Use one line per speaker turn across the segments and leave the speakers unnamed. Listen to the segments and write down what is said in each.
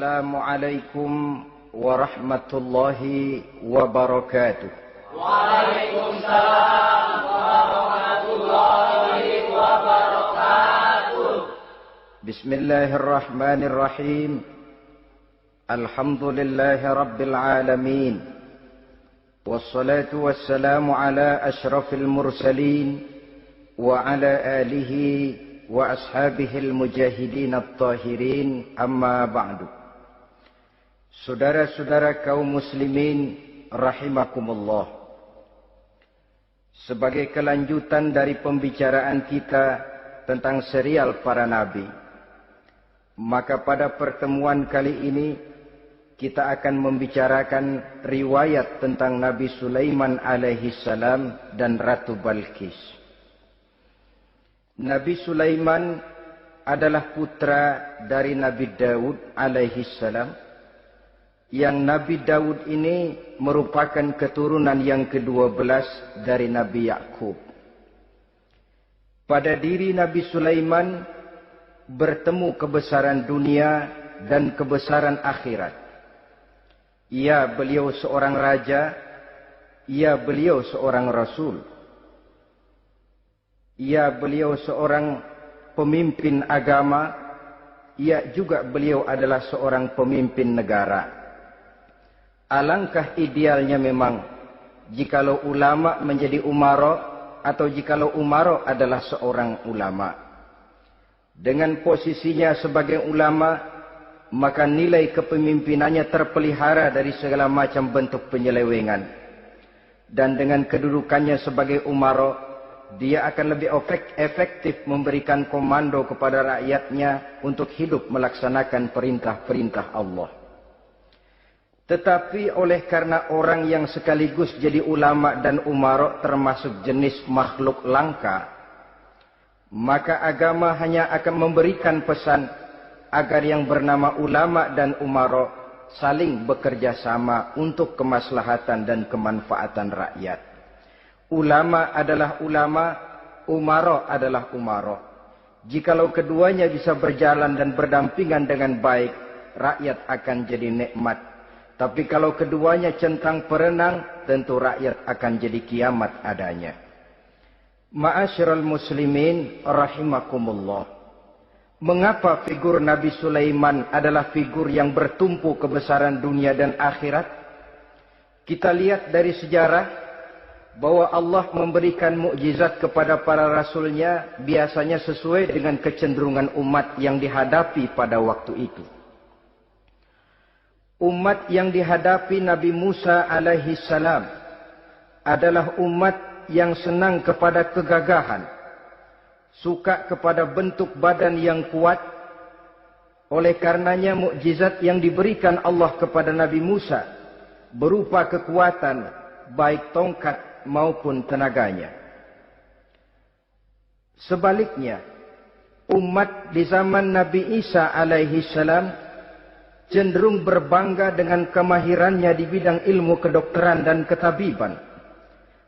Assalamualaikum warahmatullahi wabarakatuh.
Waalaikumsalam warahmatullahi wabarakatuh.
Bismillahirrahmanirrahim. Alhamdulillahi rabbil alamin. Wassalatu wassalamu ala ashrafil mursalin wa ala alihi wa ashabihil mujahidin at-tahirin, amma ba'du. Saudara-saudara kaum muslimin rahimakumullah. Sebagai kelanjutan dari pembicaraan kita tentang serial para nabi, maka pada pertemuan kali ini kita akan membicarakan riwayat tentang Nabi Sulaiman alaihi salam dan Ratu Balqis. Nabi Sulaiman adalah putra dari Nabi Daud alaihi salam, yang Nabi Daud ini merupakan keturunan yang ke-12 dari Nabi Yakub. Pada diri Nabi Sulaiman bertemu kebesaran dunia dan kebesaran akhirat. Ya, beliau seorang raja, ya, beliau seorang rasul. Ya, beliau seorang pemimpin agama. Ya, juga beliau adalah seorang pemimpin negara. Alangkah idealnya memang jikalau ulama menjadi umara, atau jikalau umara adalah seorang ulama. Dengan posisinya sebagai ulama, maka nilai kepemimpinannya terpelihara dari segala macam bentuk penyelewengan. Dan dengan kedudukannya sebagai umara, dia akan lebih efektif memberikan komando kepada rakyatnya untuk hidup melaksanakan perintah-perintah Allah. Tetapi oleh karena orang yang sekaligus jadi ulama dan umara termasuk jenis makhluk langka, maka agama hanya akan memberikan pesan agar yang bernama ulama dan umara saling bekerja sama untuk kemaslahatan dan kemanfaatan rakyat. Ulama adalah ulama, umara adalah umara. Jikalau keduanya bisa berjalan dan berdampingan dengan baik, rakyat akan jadi nikmat. Tapi kalau keduanya centang perenang, tentu rakyat akan jadi kiamat adanya. Ma'asyiral muslimin rahimakumullah. Mengapa figur Nabi Sulaiman adalah figur yang bertumpu kebesaran dunia dan akhirat? Kita lihat dari sejarah bahwa Allah memberikan mukjizat kepada para rasulnya biasanya sesuai dengan kecenderungan umat yang dihadapi pada waktu itu. Umat yang dihadapi Nabi Musa alaihi salam adalah umat yang senang kepada kegagahan, suka kepada bentuk badan yang kuat. Oleh karenanya mukjizat yang diberikan Allah kepada Nabi Musa berupa kekuatan, baik tongkat maupun tenaganya. Sebaliknya, umat di zaman Nabi Isa alaihi salam cenderung berbangga dengan kemahirannya di bidang ilmu kedokteran dan ketabiban.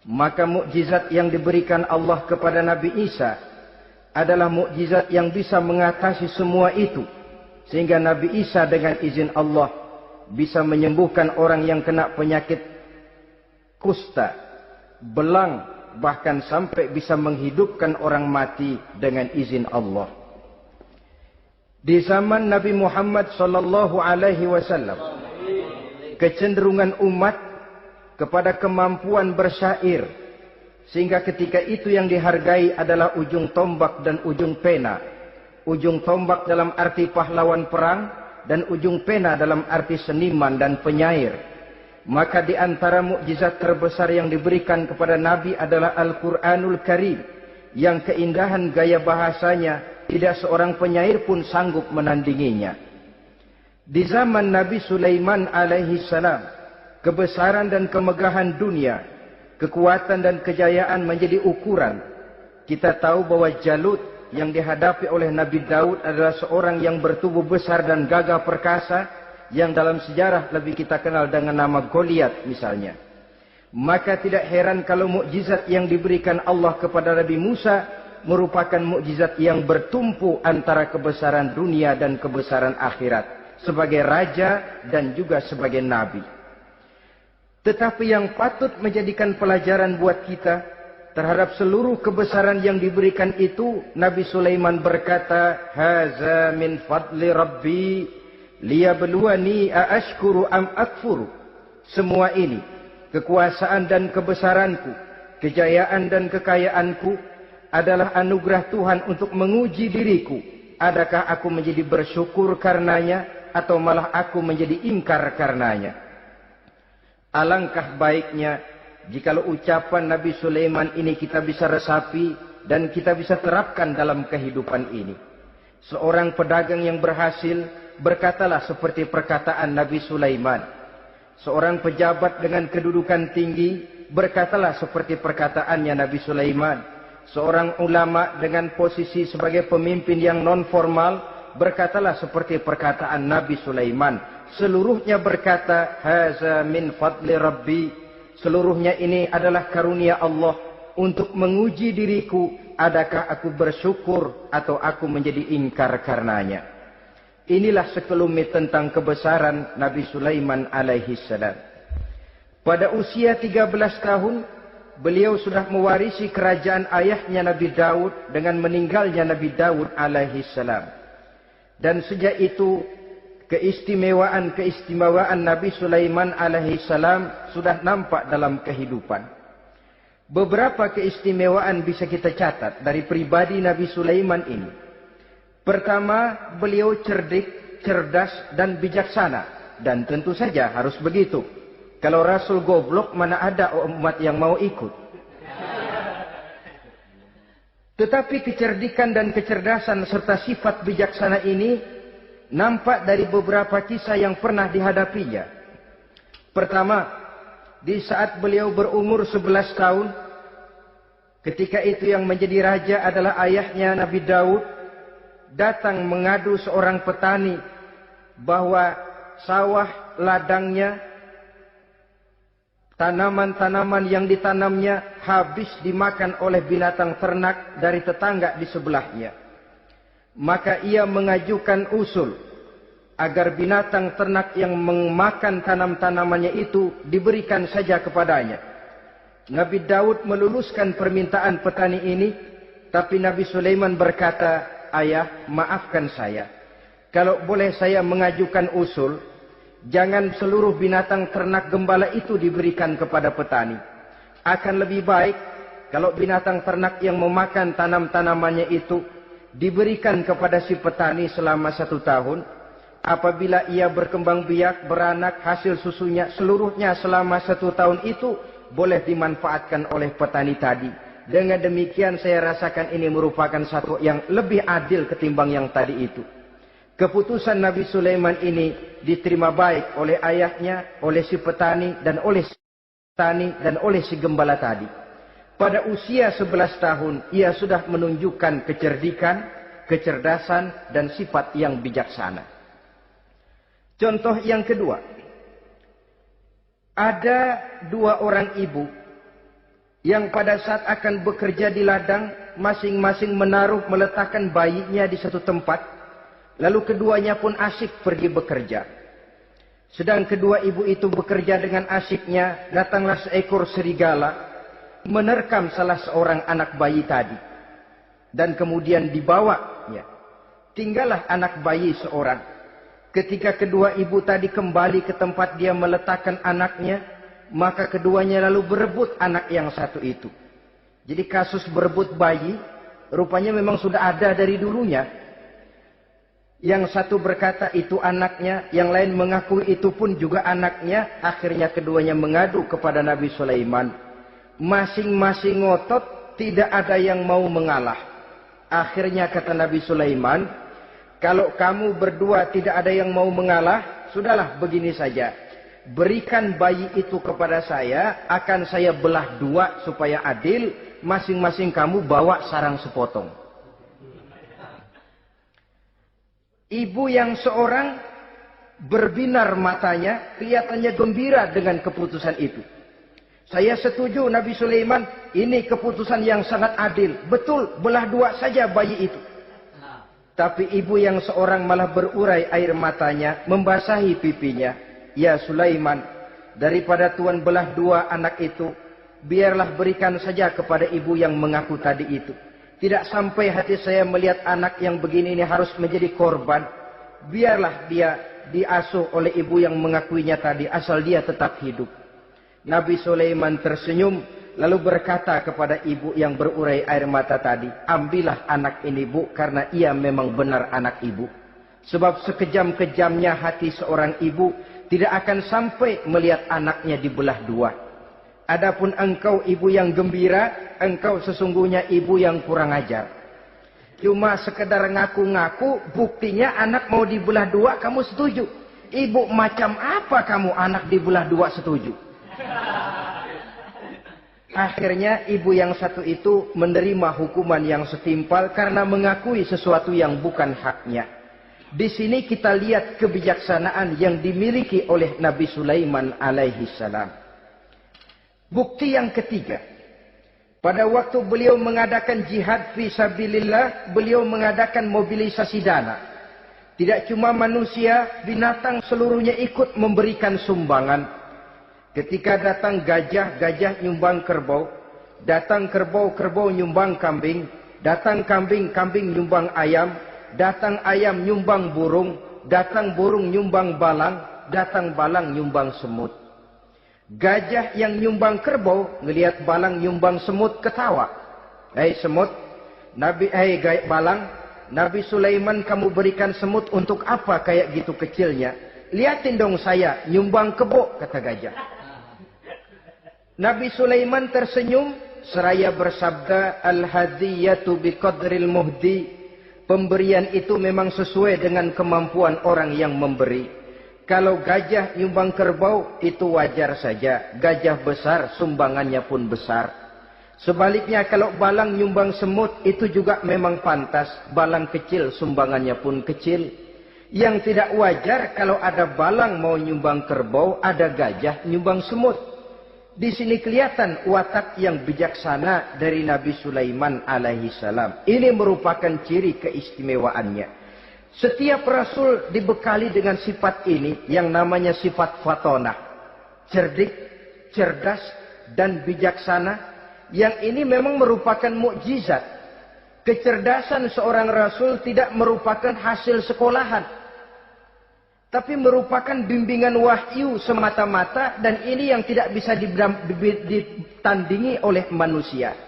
Maka mukjizat yang diberikan Allah kepada Nabi Isa adalah mukjizat yang bisa mengatasi semua itu, sehingga Nabi Isa dengan izin Allah bisa menyembuhkan orang yang kena penyakit kusta, belang, bahkan sampai bisa menghidupkan orang mati dengan izin Allah. Di zaman Nabi Muhammad sallallahu alaihi wasallam, kecenderungan umat kepada kemampuan bersyair, sehingga ketika itu yang dihargai adalah ujung tombak dan ujung pena. Ujung tombak dalam arti pahlawan perang, dan ujung pena dalam arti seniman dan penyair. Maka di antara mukjizat terbesar yang diberikan kepada Nabi adalah Al-Quranul Karim, yang keindahan gaya bahasanya tidak seorang penyair pun sanggup menandinginya. Di zaman Nabi Sulaiman alaihi salam, kebesaran dan kemegahan dunia, kekuatan dan kejayaan menjadi ukuran. Kita tahu bahwa Jalut yang dihadapi oleh Nabi Daud adalah seorang yang bertubuh besar dan gagah perkasa, yang dalam sejarah lebih kita kenal dengan nama Goliat misalnya. Maka tidak heran kalau mukjizat yang diberikan Allah kepada Nabi Musa merupakan mukjizat yang bertumpu antara kebesaran dunia dan kebesaran akhirat. sebagai raja dan juga sebagai nabi. Tetapi yang patut menjadikan pelajaran buat kita terhadap seluruh kebesaran yang diberikan itu, Nabi Sulaiman berkata, "Haza min fadli Rabbi liyabluwani aashkuru am akfuru." Semua ini, kekuasaan dan kebesaranku, kejayaan dan kekayaanku, adalah anugerah Tuhan untuk menguji diriku. Adakah aku menjadi bersyukur karenanya, atau malah aku menjadi ingkar karenanya? Alangkah baiknya jikalau ucapan Nabi Sulaiman ini kita bisa resapi dan kita bisa terapkan dalam kehidupan ini. Seorang pedagang yang berhasil berkatalah seperti perkataan Nabi Sulaiman. Seorang pejabat dengan kedudukan tinggi berkatalah seperti perkataannya Nabi Sulaiman. Seorang ulama dengan posisi sebagai pemimpin yang non formal berkatalah seperti perkataan Nabi Sulaiman. Seluruhnya berkata, "Haza min fadli Rabbi." Seluruhnya ini adalah karunia Allah untuk menguji diriku, adakah aku bersyukur atau aku menjadi ingkar karenanya. Inilah sekelumit tentang kebesaran Nabi Sulaiman alaihi salam. Pada usia 13 tahun, beliau sudah mewarisi kerajaan ayahnya Nabi Daud dengan meninggalnya Nabi Daud alaihi salam. Dan sejak itu, keistimewaan Nabi Sulaiman alaihi salam sudah nampak dalam kehidupan. Beberapa keistimewaan bisa kita catat dari pribadi Nabi Sulaiman ini. Pertama, beliau cerdik, cerdas, dan bijaksana. Dan tentu saja harus begitu. Kalau Rasul goblok, mana ada umat yang mau ikut. Tetapi kecerdikan dan kecerdasan serta sifat bijaksana ini nampak dari beberapa kisah yang pernah dihadapinya. Pertama, di saat beliau berumur 11 tahun, ketika itu yang menjadi raja adalah ayahnya Nabi Daud, datang mengadu seorang petani bahwa sawah ladangnya, tanaman-tanaman yang ditanamnya habis dimakan oleh binatang ternak dari tetangga di sebelahnya. Maka ia mengajukan usul agar binatang ternak yang memakan tanam-tanamannya itu diberikan saja kepadanya. Nabi Daud meluluskan permintaan petani ini, tapi Nabi Sulaiman berkata, "Ayah, maafkan saya. Kalau boleh saya mengajukan usul, jangan seluruh binatang ternak gembala itu diberikan kepada petani. Akan lebih baik kalau binatang ternak yang memakan tanam-tanamannya itu diberikan kepada si petani selama 1 tahun. Apabila ia berkembang biak, beranak, hasil susunya seluruhnya selama 1 tahun itu boleh dimanfaatkan oleh petani tadi. Dengan demikian saya rasakan ini merupakan satu yang lebih adil ketimbang yang tadi itu." Keputusan Nabi Sulaiman ini diterima baik oleh ayahnya, oleh si petani, dan oleh si gembala tadi. Pada usia 11 tahun, ia sudah menunjukkan kecerdikan, kecerdasan, dan sifat yang bijaksana. Contoh yang kedua, ada 2 orang ibu yang pada saat akan bekerja di ladang, masing-masing meletakkan bayinya di satu tempat. Lalu keduanya pun asyik pergi bekerja. Sedang kedua ibu itu bekerja dengan asyiknya, datanglah seekor serigala menerkam salah seorang anak bayi tadi. Dan kemudian dibawanya. Tinggallah anak bayi seorang. Ketika kedua ibu tadi kembali ke tempat dia meletakkan anaknya, maka keduanya lalu berebut anak yang satu itu. Jadi kasus berebut bayi rupanya memang sudah ada dari dulunya. Yang satu berkata itu anaknya, yang lain mengaku itu pun juga anaknya. Akhirnya keduanya mengadu kepada Nabi Sulaiman. Masing-masing ngotot, tidak ada yang mau mengalah. Akhirnya kata Nabi Sulaiman, "Kalau kamu berdua tidak ada yang mau mengalah, sudahlah begini saja. Berikan bayi itu kepada saya, akan saya belah 2 supaya adil. Masing-masing kamu bawa sarang sepotong." Ibu yang seorang berbinar matanya, kelihatannya gembira dengan keputusan itu. "Saya setuju Nabi Sulaiman, ini keputusan yang sangat adil. Betul, belah 2 saja bayi itu." Tapi ibu yang seorang malah berurai air matanya, membasahi pipinya. Ya Sulaiman, daripada Tuhan belah dua anak itu, biarlah berikan saja kepada ibu yang mengaku tadi itu. Tidak sampai hati saya melihat anak yang begini ini harus menjadi korban. Biarlah dia diasuh oleh ibu yang mengakuinya tadi, asal dia tetap hidup. Nabi Sulaiman tersenyum, lalu berkata kepada ibu yang berurai air mata tadi, ambillah anak ini bu, karena ia memang benar anak ibu. Sebab sekejam-kejamnya hati seorang ibu tidak akan sampai melihat anaknya dibelah dua. Adapun engkau ibu yang gembira, engkau sesungguhnya ibu yang kurang ajar. Cuma sekedar ngaku-ngaku, buktinya anak mau dibelah dua kamu setuju. Ibu macam apa kamu anak dibelah dua setuju? Akhirnya ibu yang satu itu menerima hukuman yang setimpal karena mengakui sesuatu yang bukan haknya. Di sini kita lihat kebijaksanaan yang dimiliki oleh Nabi Sulaiman alaihi salam. Bukti yang ketiga, pada waktu beliau mengadakan jihad fi sabilillah, beliau mengadakan mobilisasi dana. Tidak cuma manusia, binatang seluruhnya ikut memberikan sumbangan. Ketika datang gajah, gajah nyumbang kerbau. Datang kerbau, kerbau nyumbang kambing. Datang kambing, kambing nyumbang ayam. Datang ayam nyumbang burung. Datang burung nyumbang balang. Datang balang nyumbang semut. Gajah yang nyumbang kerbau, ngelihat balang nyumbang semut, ketawa. Hei semut, balang, Nabi Sulaiman kamu berikan semut untuk apa kayak gitu kecilnya? Lihatin dong saya, nyumbang kebo, kata gajah. Nabi Sulaiman tersenyum, seraya bersabda, al-hadiyatu biqadril muhdi. Pemberian itu memang sesuai dengan kemampuan orang yang memberi. Kalau gajah nyumbang kerbau, itu wajar saja. Gajah besar, sumbangannya pun besar. Sebaliknya kalau balang nyumbang semut, itu juga memang pantas. Balang kecil, sumbangannya pun kecil. Yang tidak wajar kalau ada balang mau nyumbang kerbau, ada gajah nyumbang semut. Di sini kelihatan watak yang bijaksana dari Nabi Sulaiman alaihi salam. Ini merupakan ciri keistimewaannya. Setiap rasul dibekali dengan sifat ini yang namanya sifat fatonah. Cerdik, cerdas, dan bijaksana. Yang ini memang merupakan mukjizat. Kecerdasan seorang rasul tidak merupakan hasil sekolahan. Tapi merupakan bimbingan wahyu semata-mata. Dan ini yang tidak bisa ditandingi oleh manusia.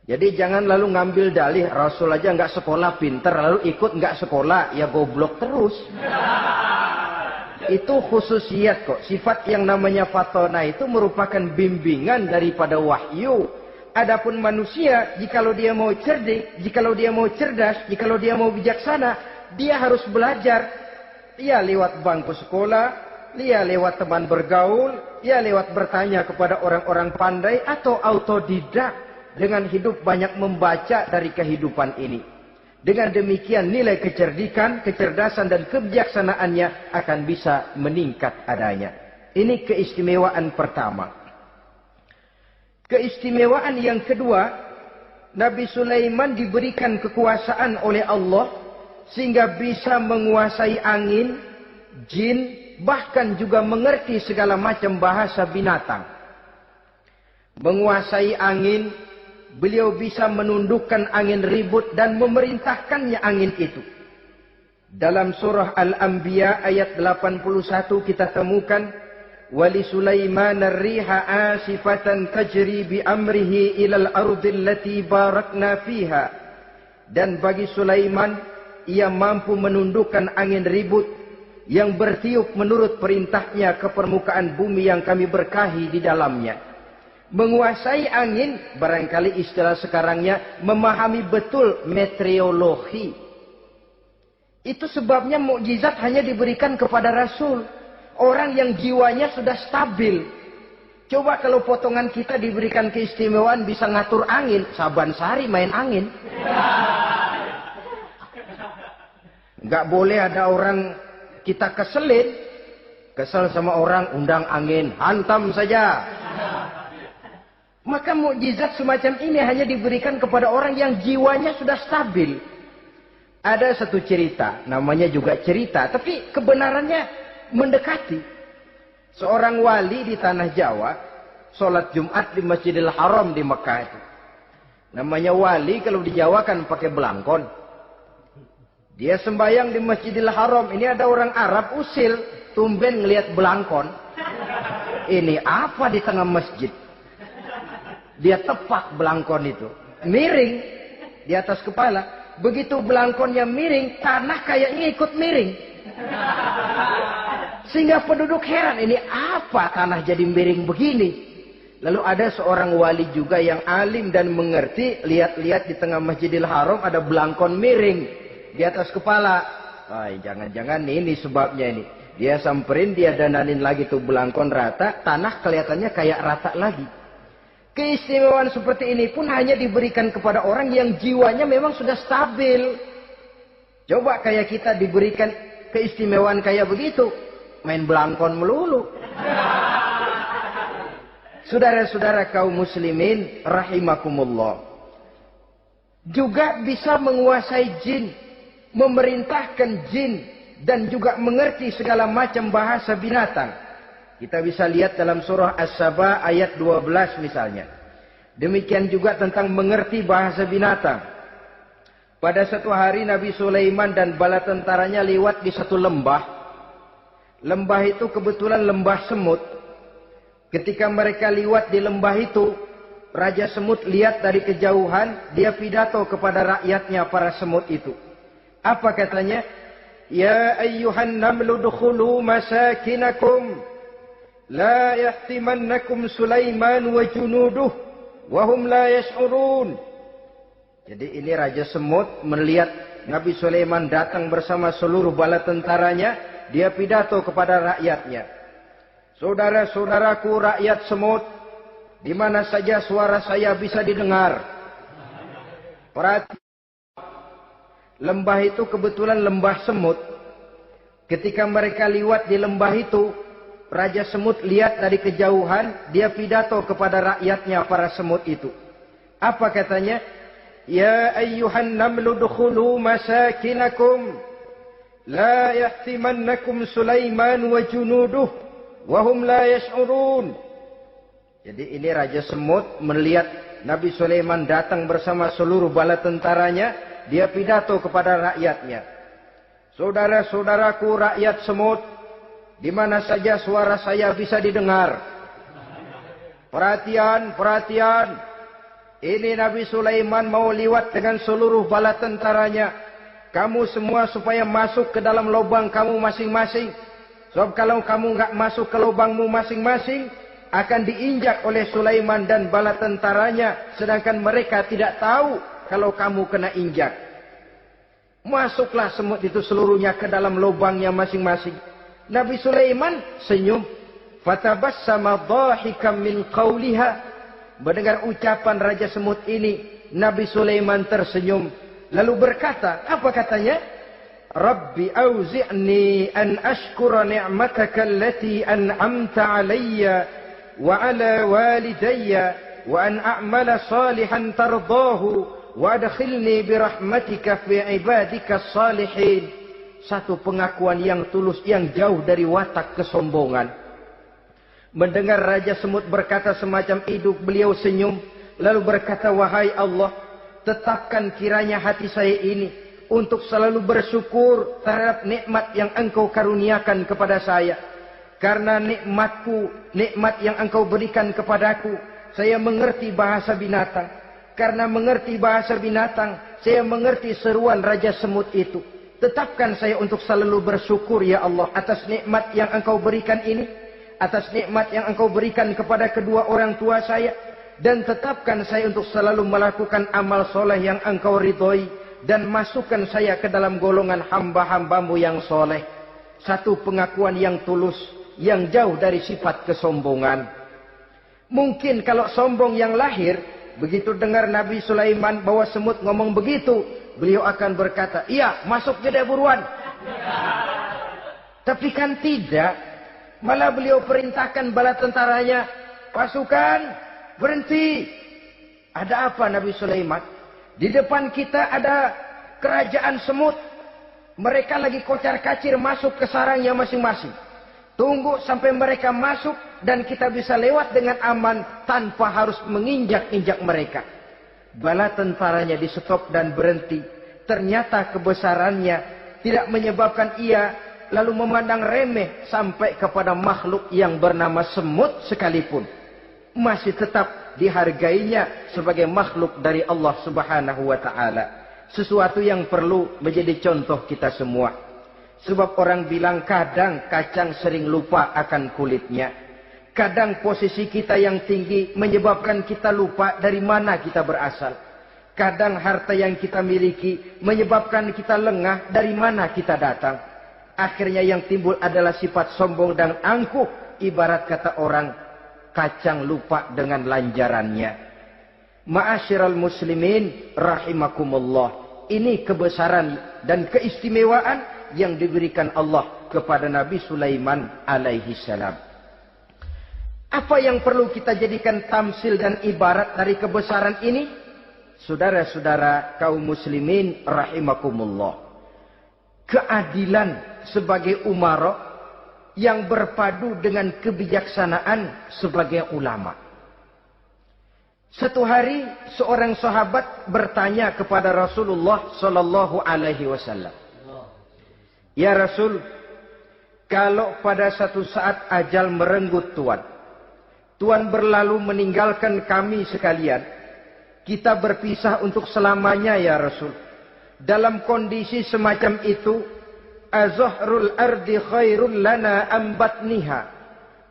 Jadi jangan lalu ngambil dalih Rasul aja nggak sekolah pinter lalu ikut nggak sekolah ya goblok terus. Itu khususiat kok. Sifat yang namanya fatona itu merupakan bimbingan daripada wahyu. Adapun manusia jikalau dia mau cerdik, jikalau dia mau cerdas, jikalau dia mau bijaksana, dia harus belajar. Dia lewat bangku sekolah, dia lewat teman bergaul, dia lewat bertanya kepada orang-orang pandai atau autodidak. Dengan hidup banyak membaca dari kehidupan ini. Dengan demikian nilai kecerdikan, kecerdasan dan kebijaksanaannya akan bisa meningkat adanya. Ini keistimewaan pertama. Keistimewaan yang kedua, Nabi Sulaiman diberikan kekuasaan oleh Allah sehingga bisa menguasai angin, jin, bahkan juga mengerti segala macam bahasa binatang. Menguasai angin, beliau bisa menundukkan angin ribut dan memerintahkannya angin itu. Dalam surah Al-Anbiya ayat 81 kita temukan wali Sulaiman ar-riha asifatan tajri bi amrihi ilal ardil lati barakna fiha. Dan bagi Sulaiman ia mampu menundukkan angin ribut yang bertiup menurut perintahnya ke permukaan bumi yang kami berkahi di dalamnya. Menguasai angin, barangkali istilah sekarangnya, memahami betul meteorologi. Itu sebabnya mukjizat hanya diberikan kepada Rasul. Orang yang jiwanya sudah stabil. Coba kalau potongan kita diberikan keistimewaan bisa ngatur angin, Saban Sari main angin. Nggak boleh ada orang kita keselin. Kesel sama orang, undang angin, hantam saja. Maka mukjizat semacam ini hanya diberikan kepada orang yang jiwanya sudah stabil. Ada satu cerita, namanya juga cerita, tapi kebenarannya mendekati. Seorang wali di tanah Jawa, sholat Jumat di Masjidil Haram di Mekah itu. Namanya wali kalau di Jawa kan pakai belangkon. Dia sembahyang di Masjidil Haram. Ini ada orang Arab usil, tumben ngelihat belangkon. Ini apa di tengah masjid? Dia tepak belangkon itu. Miring di atas kepala. Begitu belangkonnya miring, tanah kayaknya ikut miring. Sehingga penduduk heran, ini apa tanah jadi miring begini? Lalu ada seorang wali juga yang alim dan mengerti. Lihat-lihat di tengah Masjidil Haram ada belangkon miring di atas kepala. Jangan-jangan ini sebabnya ini. Dia samperin, dia dananin lagi tuh belangkon rata. Tanah kelihatannya kayak rata lagi. Keistimewaan seperti ini pun hanya diberikan kepada orang yang jiwanya memang sudah stabil. Coba kayak kita diberikan keistimewaan kayak begitu. Main belangkon melulu. Saudara-saudara kaum muslimin rahimakumullah. Juga bisa menguasai jin. Memerintahkan jin. Dan juga mengerti segala macam bahasa binatang. Kita bisa lihat dalam surah As-Saba ayat 12 misalnya. Demikian juga tentang mengerti bahasa binatang. Pada satu hari Nabi Sulaiman dan bala tentaranya lewat di satu lembah. Lembah itu kebetulan lembah semut. Ketika mereka lewat di lembah itu, Raja Semut lihat dari kejauhan, dia pidato kepada rakyatnya para semut itu. Apa katanya? Ya ayyuhan namlu dukhulu masakinakum. La yahtimannakum Sulaiman wa junuduh wahum la yash'urun. Jadi ini Raja Semut melihat Nabi Sulaiman datang bersama seluruh bala tentaranya, dia pidato kepada rakyatnya. Saudara-saudaraku rakyat semut, di mana saja suara saya bisa didengar. Perhatikan, lembah itu kebetulan lembah semut. Ketika mereka lewat di lembah itu, Raja Semut lihat dari kejauhan, dia pidato kepada rakyatnya para semut itu. Apa katanya? Ya ayyuhan namlu dukhulu masakinakum. La yahtimannakum Sulaiman wa junuduh. Wahum la yash'urun. Jadi ini Raja Semut melihat Nabi Sulaiman datang bersama seluruh bala tentaranya. Dia pidato kepada rakyatnya. Saudara-saudaraku rakyat semut, di mana saja suara saya bisa didengar. Perhatian, perhatian. Ini Nabi Sulaiman mau lewat dengan seluruh bala tentaranya. Kamu semua supaya masuk ke dalam lubang kamu masing-masing. Sebab kalau kamu nggak masuk ke lubangmu masing-masing, akan diinjak oleh Sulaiman dan bala tentaranya. Sedangkan mereka tidak tahu kalau kamu kena injak. Masuklah semut itu seluruhnya ke dalam lubangnya masing-masing. Nabi Sulaiman senyum. Fatabassama dhahikan min qawliha. Mendengar ucapan Raja Semut ini, Nabi Sulaiman tersenyum. Lalu berkata, apa katanya? Rabbi auzi'ni an ashkura ni'mataka allati an'amta alayya wa ala walidayya wa an a'mala salihan tardahu wa adkhilni birahmatika fi ibadika salihin. Satu pengakuan yang tulus, yang jauh dari watak kesombongan. Mendengar Raja Semut berkata semacam itu, beliau senyum. Lalu berkata, wahai Allah, tetapkan kiranya hati saya ini untuk selalu bersyukur terhadap nikmat yang engkau karuniakan kepada saya. Karena nikmatku, nikmat yang engkau berikan kepadaku, saya mengerti bahasa binatang. Karena mengerti bahasa binatang, saya mengerti seruan Raja Semut itu. Tetapkan saya untuk selalu bersyukur ya Allah atas nikmat yang engkau berikan ini. Atas nikmat yang engkau berikan kepada kedua orang tua saya. Dan tetapkan saya untuk selalu melakukan amal soleh yang engkau ridhoi. Dan masukkan saya ke dalam golongan hamba-hambamu yang soleh. Satu pengakuan yang tulus, yang jauh dari sifat kesombongan. Mungkin kalau sombong yang lahir, begitu dengar Nabi Sulaiman bahwa semut ngomong begitu, beliau akan berkata, iya masuk jadi buruan. Tapi kan tidak. Malah beliau perintahkan bala tentaranya, pasukan berhenti. Ada apa Nabi Sulaiman? Di depan kita ada kerajaan semut. Mereka lagi kocar-kacir masuk ke sarangnya masing-masing. Tunggu sampai mereka masuk dan kita bisa lewat dengan aman tanpa harus menginjak-injak mereka. Bala tentaranya di stop dan berhenti. Ternyata kebesarannya tidak menyebabkan ia lalu memandang remeh sampai kepada makhluk yang bernama semut sekalipun. Masih tetap dihargainya sebagai makhluk dari Allah Subhanahu wa ta'ala. Sesuatu yang perlu menjadi contoh kita semua. Sebab orang bilang kadang kacang sering lupa akan kulitnya. Kadang posisi kita yang tinggi menyebabkan kita lupa dari mana kita berasal. Kadang harta yang kita miliki menyebabkan kita lengah dari mana kita datang. Akhirnya yang timbul adalah sifat sombong dan angkuh. Ibarat kata orang, kacang lupa dengan lanjarannya. Ma'asyiral muslimin rahimakumullah. Ini kebesaran dan keistimewaan yang diberikan Allah kepada Nabi Sulaiman alaihi salam. Apa yang perlu kita jadikan tamsil dan ibarat dari kebesaran ini? Saudara-saudara kaum muslimin rahimakumullah. Keadilan sebagai umara yang berpadu dengan kebijaksanaan sebagai ulama. Satu hari seorang sahabat bertanya kepada Rasulullah sallallahu alaihi wasallam. Ya Rasul, kalau pada satu saat ajal merenggut Tuan, Tuan berlalu meninggalkan kami sekalian, kita berpisah untuk selamanya ya Rasul. Dalam kondisi semacam itu, azahrul ardi khairul lana am batniha.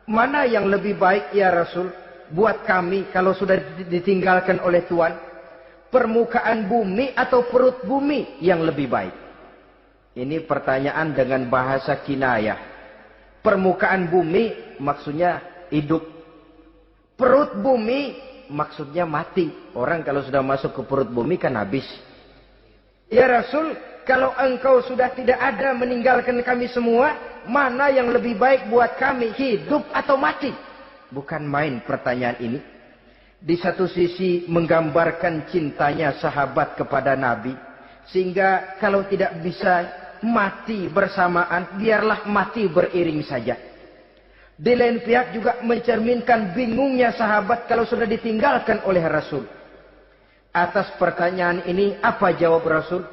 Mana yang lebih baik ya Rasul buat kami kalau sudah ditinggalkan oleh Tuan? Permukaan bumi atau perut bumi yang lebih baik? Ini pertanyaan dengan bahasa kinayah. Permukaan bumi maksudnya hidup. Perut bumi maksudnya mati. Orang kalau sudah masuk ke perut bumi kan habis. Ya Rasul, kalau engkau sudah tidak ada meninggalkan kami semua, mana yang lebih baik buat kami, hidup atau mati? Bukan main pertanyaan ini. Di satu sisi menggambarkan cintanya sahabat kepada Nabi. Sehingga kalau tidak bisa mati bersamaan, biarlah mati beriring saja. Di lain pihak juga mencerminkan bingungnya sahabat kalau sudah ditinggalkan oleh Rasul. Atas pertanyaan ini apa jawab Rasul?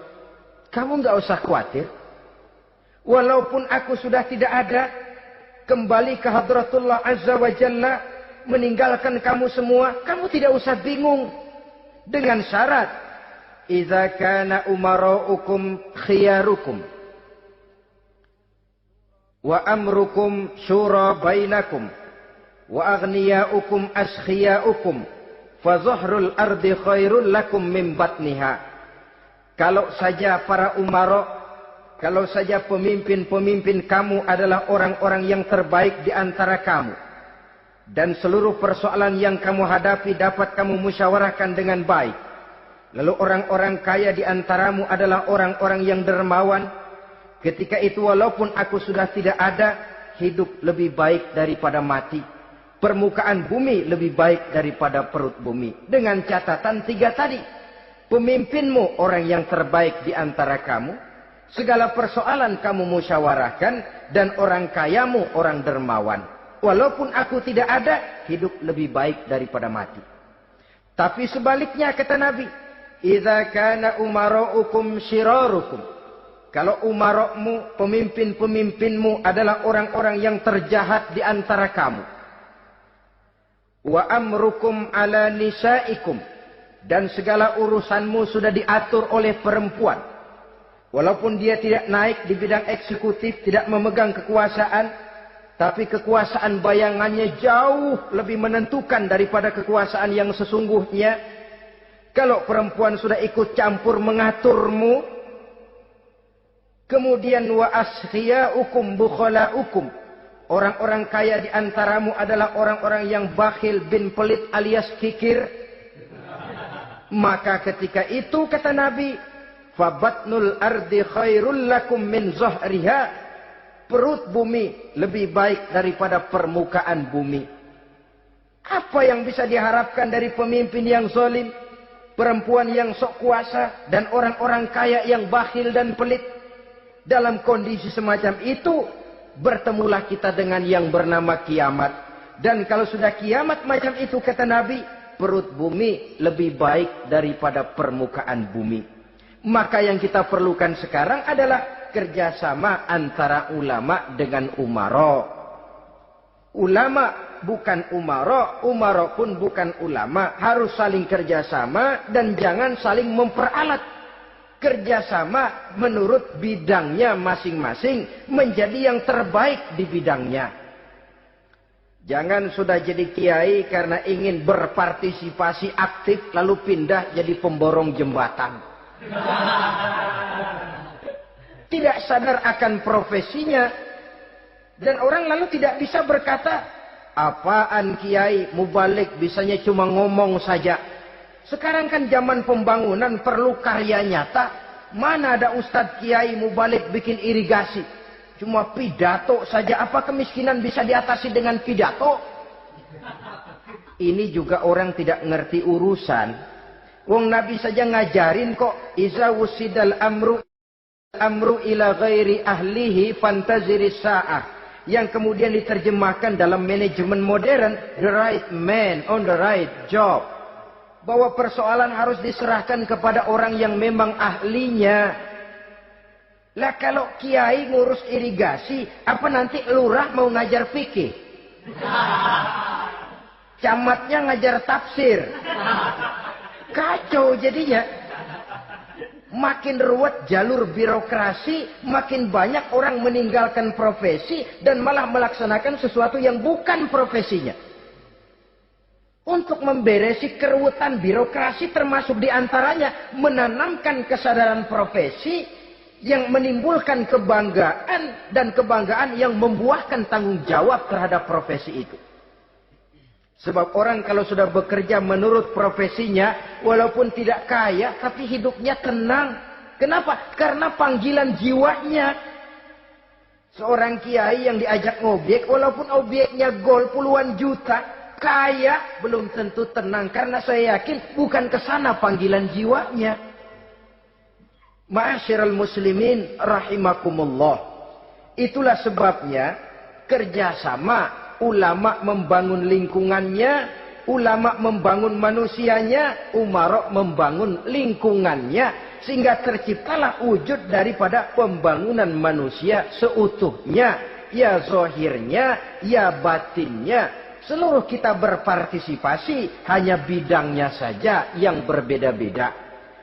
Kamu nggak usah khawatir. Walaupun aku sudah tidak ada, kembali ke hadratullah azza wa jalla, meninggalkan kamu semua, kamu tidak usah bingung. Dengan syarat, idza kana umaraukum khiyarukum wa amrukum syura bainakum wa aghniyaukum askhiyaukum fa zahrul ardi khairul lakum min batniha. Kalau saja para umara, kalau saja pemimpin-pemimpin kamu adalah orang-orang yang terbaik di antara kamu, dan seluruh persoalan yang kamu hadapi dapat kamu musyawarahkan dengan baik, lalu orang-orang kaya di antaramu adalah orang-orang yang dermawan, ketika itu walaupun aku sudah tidak ada, hidup lebih baik daripada mati. Permukaan bumi lebih baik daripada perut bumi. Dengan catatan tiga tadi. Pemimpinmu orang yang terbaik di antara kamu. Segala persoalan kamu musyawarahkan. Dan orang kayamu orang dermawan. Walaupun aku tidak ada, hidup lebih baik daripada mati. Tapi sebaliknya kata Nabi. Idza kana umaraukum syirarukum. Kalau umarokmu, pemimpin-pemimpinmu adalah orang-orang yang terjahat di antara kamu. Wa amrukum ala nisaikum. Dan segala urusanmu sudah diatur oleh perempuan. Walaupun dia tidak naik di bidang eksekutif, tidak memegang kekuasaan. Tapi kekuasaan bayangannya jauh lebih menentukan daripada kekuasaan yang sesungguhnya. Kalau perempuan sudah ikut campur mengaturmu. Kemudian wa askhiyaukum bukhalaukum. Orang-orang kaya di antaramu adalah orang-orang yang bakhil bin pelit alias kikir. Maka ketika itu kata Nabi, fabatnul ardi khairul lakum min zahriha. Perut bumi lebih baik daripada permukaan bumi. Apa yang bisa diharapkan dari pemimpin yang zalim? perempuan yang sok kuasa, dan orang-orang kaya yang bakhil dan pelit. Dalam kondisi semacam itu, bertemulah kita dengan yang bernama kiamat. Dan kalau sudah kiamat macam itu, kata Nabi, perut bumi lebih baik daripada permukaan bumi. Maka yang kita perlukan sekarang adalah kerjasama antara ulama dengan umara. Ulama bukan umara, umara pun bukan ulama. Harus saling kerjasama dan jangan saling memperalat. Kerjasama menurut bidangnya masing-masing menjadi yang terbaik di bidangnya. Jangan sudah jadi kiai karena ingin berpartisipasi aktif lalu pindah jadi pemborong jembatan. Tidak sadar akan profesinya. Dan orang lalu tidak bisa berkata, apaan kiai mubalik bisanya cuma ngomong saja. Sekarang kan zaman pembangunan perlu karya nyata. Mana ada ustadz kiai mubalik bikin irigasi. Cuma pidato saja. Apa kemiskinan bisa diatasi dengan pidato? Ini juga orang tidak ngerti urusan. Wong Nabi saja ngajarin kok. Iza wusidal amru ila ghairi ahlihi fantaziris sa'ah. Yang kemudian diterjemahkan dalam manajemen modern, the right man on the right job. Bahwa persoalan harus diserahkan kepada orang yang memang ahlinya. Lah kalau kiai ngurus irigasi, apa nanti lurah mau ngajar fikih? Camatnya ngajar tafsir. Kacau jadinya. Makin ruwet jalur birokrasi, makin banyak orang meninggalkan profesi dan malah melaksanakan sesuatu yang bukan profesinya. Untuk memberesi keruwetan birokrasi termasuk diantaranya menanamkan kesadaran profesi yang menimbulkan kebanggaan dan kebanggaan yang membuahkan tanggung jawab terhadap profesi itu. Sebab orang kalau sudah bekerja menurut profesinya, walaupun tidak kaya, tapi hidupnya tenang. Kenapa? Karena panggilan jiwanya. Seorang kiai yang diajak ngobek, walaupun objeknya gol puluhan juta, kaya, belum tentu tenang. Karena saya yakin bukan ke sana panggilan jiwanya. Ma'asyiral muslimin rahimakumullah. Itulah sebabnya kerjasama. Ulama membangun lingkungannya, ulama membangun manusianya, umara membangun lingkungannya, sehingga terciptalah wujud daripada pembangunan manusia seutuhnya, ya zahirnya, ya batinnya. Seluruh kita berpartisipasi, hanya bidangnya saja yang berbeda-beda.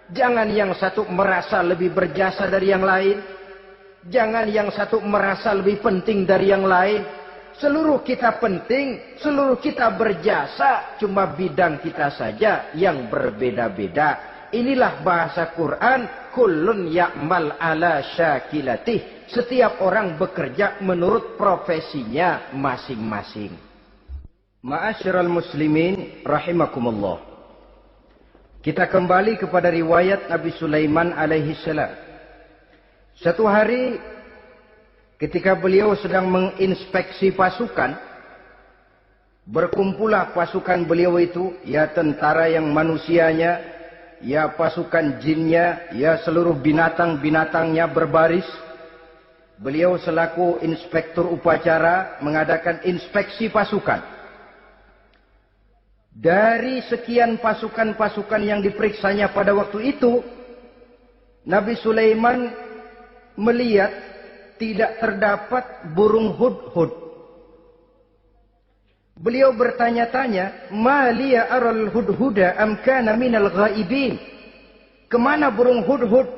Jangan yang satu merasa lebih berjasa dari yang lain, jangan yang satu merasa lebih penting dari yang lain. Seluruh kita penting, seluruh kita berjasa, cuma bidang kita saja yang berbeda-beda. Inilah bahasa Quran, kullun ya'mal ala syakilatih. Setiap orang bekerja menurut profesinya masing-masing. Ma'asyiral muslimin rahimakumullah. Kita kembali kepada riwayat Nabi Sulaiman alaihi salam. Satu hari ketika beliau sedang menginspeksi pasukan, berkumpullah pasukan beliau itu, ya tentara yang manusianya, ya pasukan jinnya, ya seluruh binatang-binatangnya berbaris. Beliau selaku inspektur upacara mengadakan inspeksi pasukan. Dari sekian pasukan-pasukan yang diperiksanya pada waktu itu, Nabi Sulaiman melihat tidak terdapat burung hudhud. Beliau bertanya-tanya, "Ma liya aral hudhuda am kana minal ghaibin?" Kemana burung hudhud?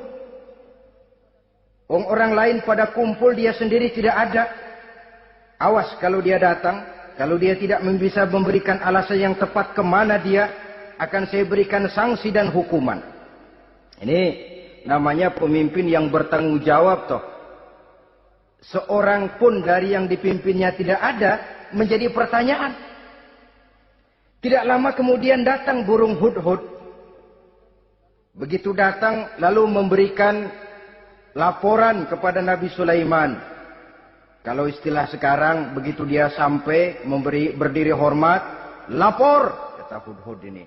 Orang lain pada kumpul, dia sendiri tidak ada. Awas kalau dia datang, kalau dia tidak bisa memberikan alasan yang tepat kemana dia, akan saya berikan sanksi dan hukuman. Ini namanya pemimpin yang bertanggung jawab toh. Seorang pun dari yang dipimpinnya tidak ada, menjadi pertanyaan. Tidak lama kemudian datang burung hudhud. Begitu datang lalu memberikan laporan kepada Nabi Sulaiman. Kalau istilah sekarang, begitu dia sampai berdiri hormat, lapor, kata hudhud ini.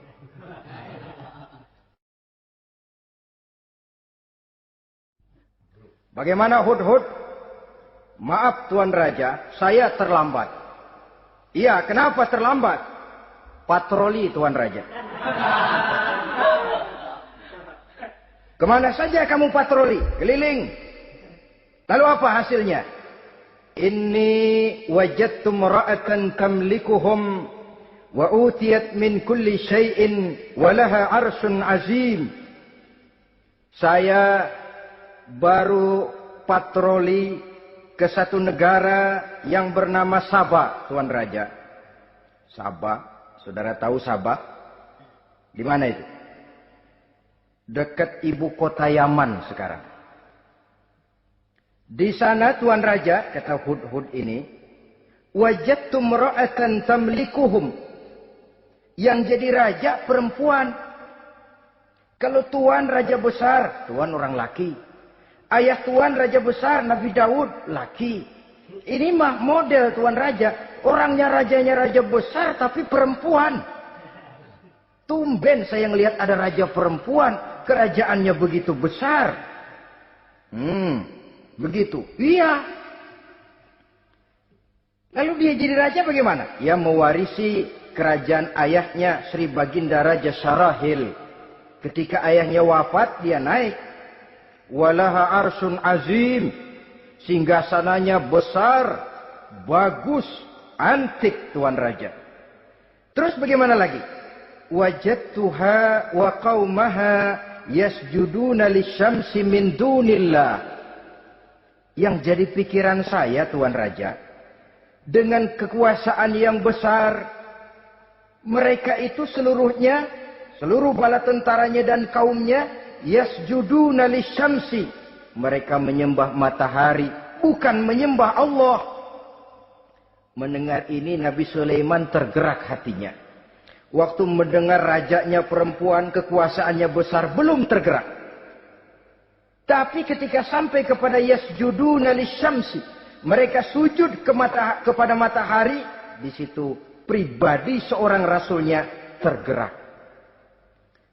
Bagaimana Hudhud? Maaf Tuan Raja, saya terlambat. Iya, kenapa terlambat? Patroli Tuan Raja. Kemana saja kamu patroli? Keliling. Lalu apa hasilnya? Inni wajadtu imra'atan tamlikuhum wa utiyat min kulli syai'in wa laha 'arsyun 'azim. Saya baru patroli ke satu negara yang bernama Sabah, Tuan Raja. Sabah, saudara tahu Sabah? Di mana itu? Dekat ibu kota Yaman sekarang. Di sana Tuan Raja, kata Hudhud ini, wajadtu imra'atan tamlikuhum. Yang jadi raja perempuan. Kalau Tuan raja besar, Tuan orang laki. Ayah Tuan raja besar, Nabi Daud, laki. Ini mah model Tuan Raja. Orangnya rajanya raja besar tapi perempuan. Tumben saya ngelihat ada raja perempuan. Kerajaannya begitu besar. Begitu. Iya. Lalu dia jadi raja bagaimana? Ia mewarisi kerajaan ayahnya Sri Baginda Raja Syarahil. Ketika ayahnya wafat, dia naik. Walaha arsun azim. Singgasananya besar, bagus, antik Tuan Raja. Terus bagaimana lagi? Wajadtuha wa qaumaha yasjuduna lisyamsi min dunillah. Yang jadi pikiran saya Tuan Raja, dengan kekuasaan yang besar, mereka itu seluruhnya, seluruh bala tentaranya dan kaumnya, yasjuduna lisyamsi. Mereka menyembah matahari, bukan menyembah Allah. Mendengar ini Nabi Sulaiman tergerak hatinya. Waktu mendengar rajanya perempuan, kekuasaannya besar, belum tergerak. Tapi ketika sampai kepada yasjuduna lisyamsi, mereka sujud kepada matahari, di situ pribadi seorang rasulnya tergerak.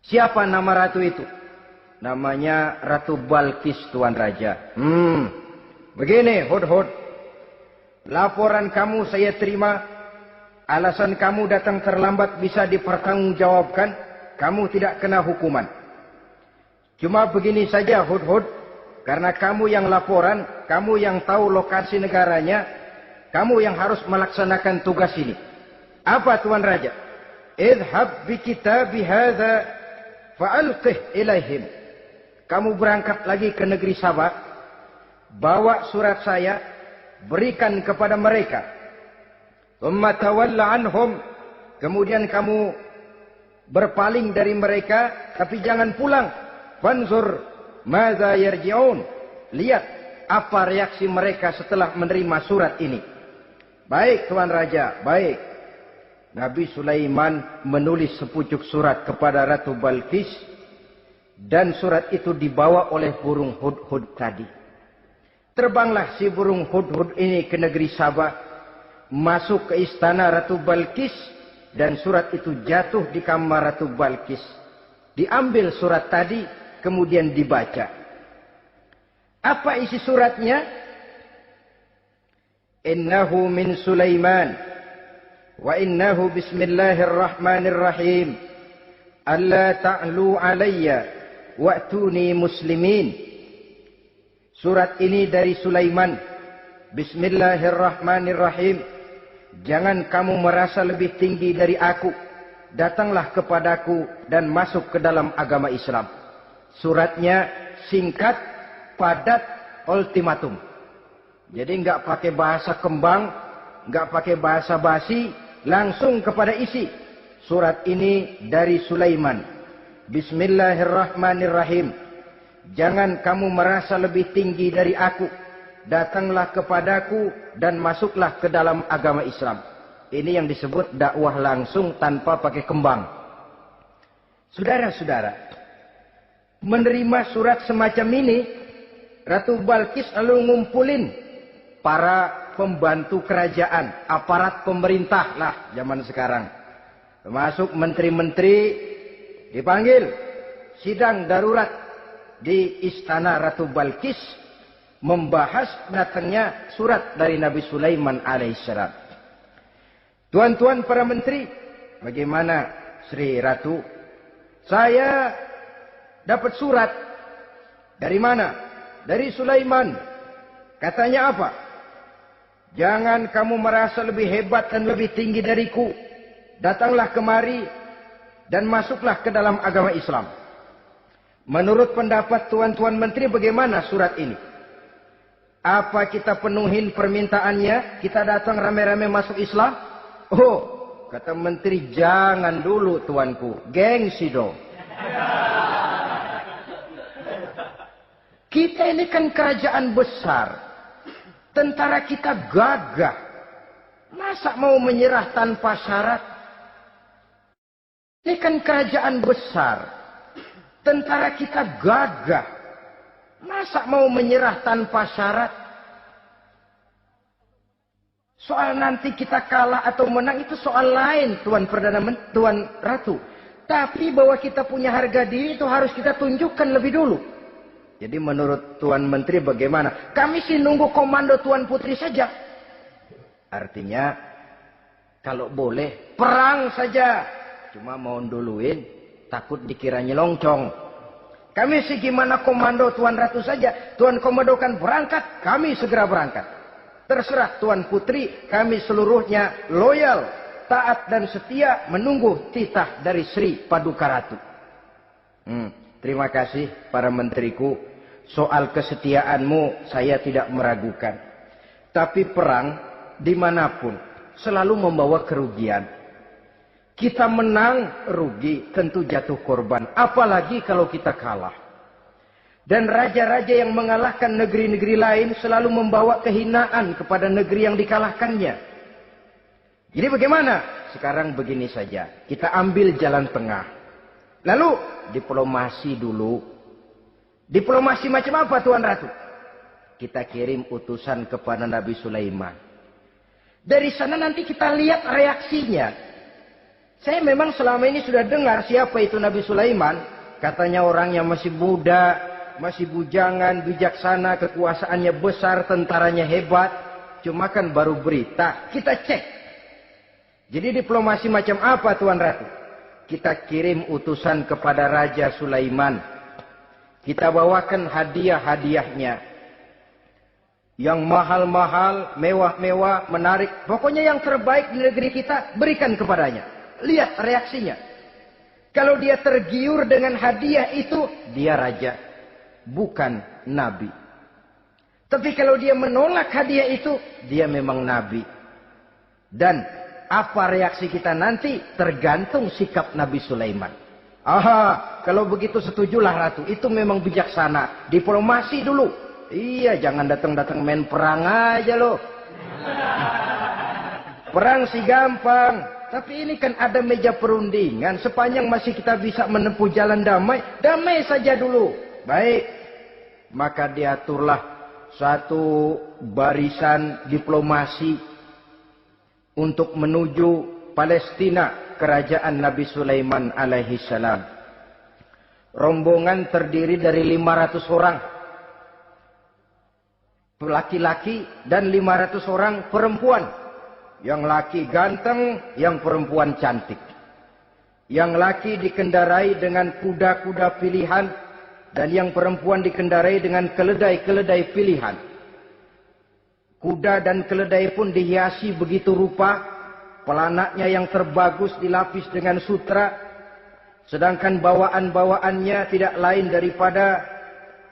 Siapa nama ratu itu? Namanya Ratu Balkis Tuan Raja. Begini Hudhud, laporan kamu saya terima. Alasan kamu datang terlambat bisa dipertanggungjawabkan. Kamu tidak kena hukuman. Cuma begini saja Hudhud, karena kamu yang laporan, kamu yang tahu lokasi negaranya, kamu yang harus melaksanakan tugas ini. Apa Tuan Raja? Idhab bi kitabi hadza fa'alqih ilaihim. Kamu berangkat lagi ke negeri Sabah, bawa surat saya, berikan kepada mereka. Thumma tawalla anhum. Kemudian kamu berpaling dari mereka, tapi jangan pulang. Fanzur madza yarji'un. Lihat apa reaksi mereka setelah menerima surat ini. Baik Tuan Raja, baik. Nabi Sulaiman menulis sepucuk surat kepada Ratu Balkis. Dan surat itu dibawa oleh burung Hudhud tadi. Terbanglah si burung Hudhud ini ke negeri Sabah. Masuk ke istana Ratu Balkis. Dan surat itu jatuh di kamar Ratu Balkis. Diambil surat tadi, kemudian dibaca. Apa isi suratnya? Innahu min Sulaiman. Wa innahu bismillahirrahmanirrahim. Alla ta'lu alayya. Wa'tuni muslimin. Surat ini dari Sulaiman. Bismillahirrahmanirrahim. Jangan kamu merasa lebih tinggi dari aku. Datanglah kepadaku dan masuk ke dalam agama Islam. Suratnya singkat, padat, ultimatum. Jadi enggak pakai bahasa kembang, enggak pakai bahasa basi, langsung kepada isi. Surat ini dari Sulaiman. Bismillahirrahmanirrahim. Jangan kamu merasa lebih tinggi dari aku. Datanglah kepadaku dan masuklah ke dalam agama Islam. Ini yang disebut dakwah langsung tanpa pakai kembang. Saudara-saudara, menerima surat semacam ini, Ratu Balkis lalu ngumpulin para pembantu kerajaan, aparat pemerintah lah zaman sekarang. Termasuk menteri-menteri. Dipanggil sidang darurat di istana Ratu Balkis. membahas datangnya surat dari Nabi Sulaiman alaihissalam. Tuan-tuan para menteri, bagaimana Sri Ratu? Saya dapat surat. Dari mana? Dari Sulaiman. Katanya apa? Jangan kamu merasa lebih hebat dan lebih tinggi dariku. Datanglah kemari dan masuklah ke dalam agama Islam. Menurut pendapat tuan-tuan menteri, bagaimana surat ini? Apa kita penuhin permintaannya? Kita datang rame-rame masuk Islam? Oh, kata menteri, jangan dulu tuanku. Gengsi dong. Kita ini kan kerajaan besar. Tentara kita gagah. Masa mau menyerah tanpa syarat? Ini kan kerajaan besar. Tentara kita gagah. Masa mau menyerah tanpa syarat? Soal nanti kita kalah atau menang itu soal lain, Tuan Perdana Menteri, Tuan Ratu. Tapi bahwa kita punya harga diri itu harus kita tunjukkan lebih dulu. Jadi menurut Tuan Menteri bagaimana? Kami sih nunggu komando Tuan Putri saja. Artinya kalau boleh perang saja. Cuma mau duluin takut dikira nyelongcong. Kami sih gimana komando Tuan Ratu saja. Tuan komandokan berangkat, kami segera berangkat. Terserah Tuan Putri, kami seluruhnya loyal, taat dan setia menunggu titah dari Sri Paduka Ratu. Terima kasih para menteriku. Soal kesetiaanmu saya tidak meragukan. Tapi perang dimanapun selalu membawa kerugian. Kita menang rugi, tentu jatuh korban. Apalagi kalau kita kalah. Dan raja-raja yang mengalahkan negeri-negeri lain selalu membawa kehinaan kepada negeri yang dikalahkannya. Jadi bagaimana? Sekarang begini saja. Kita ambil jalan tengah. Lalu diplomasi dulu. Diplomasi macam apa Tuan Ratu? Kita kirim utusan kepada Nabi Sulaiman. Dari sana nanti kita lihat reaksinya. Saya memang selama ini sudah dengar siapa itu Nabi Sulaiman. Katanya orang yang masih muda, masih bujangan, bijaksana, kekuasaannya besar, tentaranya hebat. Cuma kan baru berita. Kita cek. Jadi diplomasi macam apa Tuan Ratu? Kita kirim utusan kepada Raja Sulaiman. Kita bawakan hadiah-hadiahnya. Yang mahal-mahal, mewah-mewah, menarik. Pokoknya yang terbaik di negeri kita, berikan kepadanya. Lihat reaksinya. Kalau dia tergiur dengan hadiah itu, dia raja. Bukan nabi. Tapi kalau dia menolak hadiah itu, dia memang nabi. Dan apa reaksi kita nanti, tergantung sikap Nabi Sulaiman. Aha, kalau begitu setujulah Ratu. Itu memang bijaksana. Diplomasi dulu. Iya, jangan datang-datang main perang aja loh. Perang sih gampang. Tapi ini kan ada meja perundingan. Sepanjang masih kita bisa menempuh jalan damai, damai saja dulu. Baik. Maka diaturlah satu barisan diplomasi untuk menuju Palestina. Kerajaan Nabi Sulaiman alaihi salam. Rombongan terdiri dari 500 orang. Laki-laki dan 500 orang perempuan. Yang laki ganteng, yang perempuan cantik. Yang laki dikendarai dengan kuda-kuda pilihan. Dan yang perempuan dikendarai dengan keledai-keledai pilihan. Kuda dan keledai pun dihiasi begitu rupa. Pelanaknya yang terbagus dilapis dengan sutra. Sedangkan bawaan-bawaannya tidak lain daripada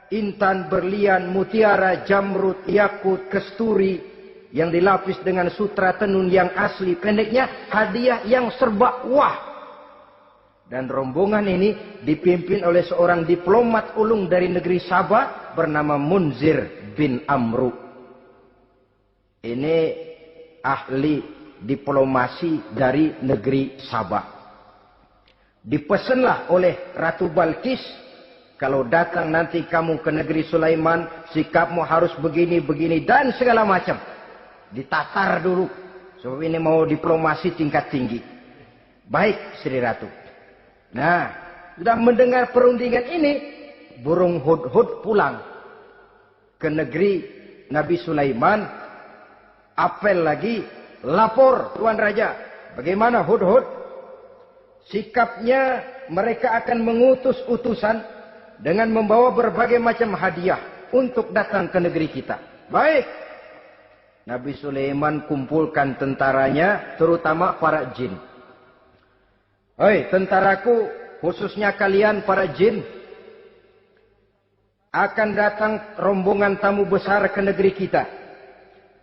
intan, berlian, mutiara, jamrud, yakut, kesturi. Yang dilapis dengan sutra tenun yang asli. Pendeknya hadiah yang serba wah. Dan rombongan ini dipimpin oleh seorang diplomat ulung dari negeri Sabah. Bernama Munzir bin Amru. Ini ahli diplomasi dari negeri Sabah. Dipesanlah oleh Ratu Balkis, kalau datang nanti kamu ke negeri Sulaiman, sikapmu harus begini, begini, dan segala macam. Ditatar dulu, sebab ini mau diplomasi tingkat tinggi. Baik, Sri Ratu. Nah, sudah mendengar perundingan ini, burung hudhud pulang ke negeri Nabi Sulaiman, apel lagi, lapor Tuan Raja. Bagaimana Hudhud? Sikapnya mereka akan mengutus utusan dengan membawa berbagai macam hadiah untuk datang ke negeri kita. Baik. Nabi Sulaiman kumpulkan tentaranya, terutama para jin. Hei tentaraku, khususnya kalian para jin, akan datang rombongan tamu besar ke negeri kita.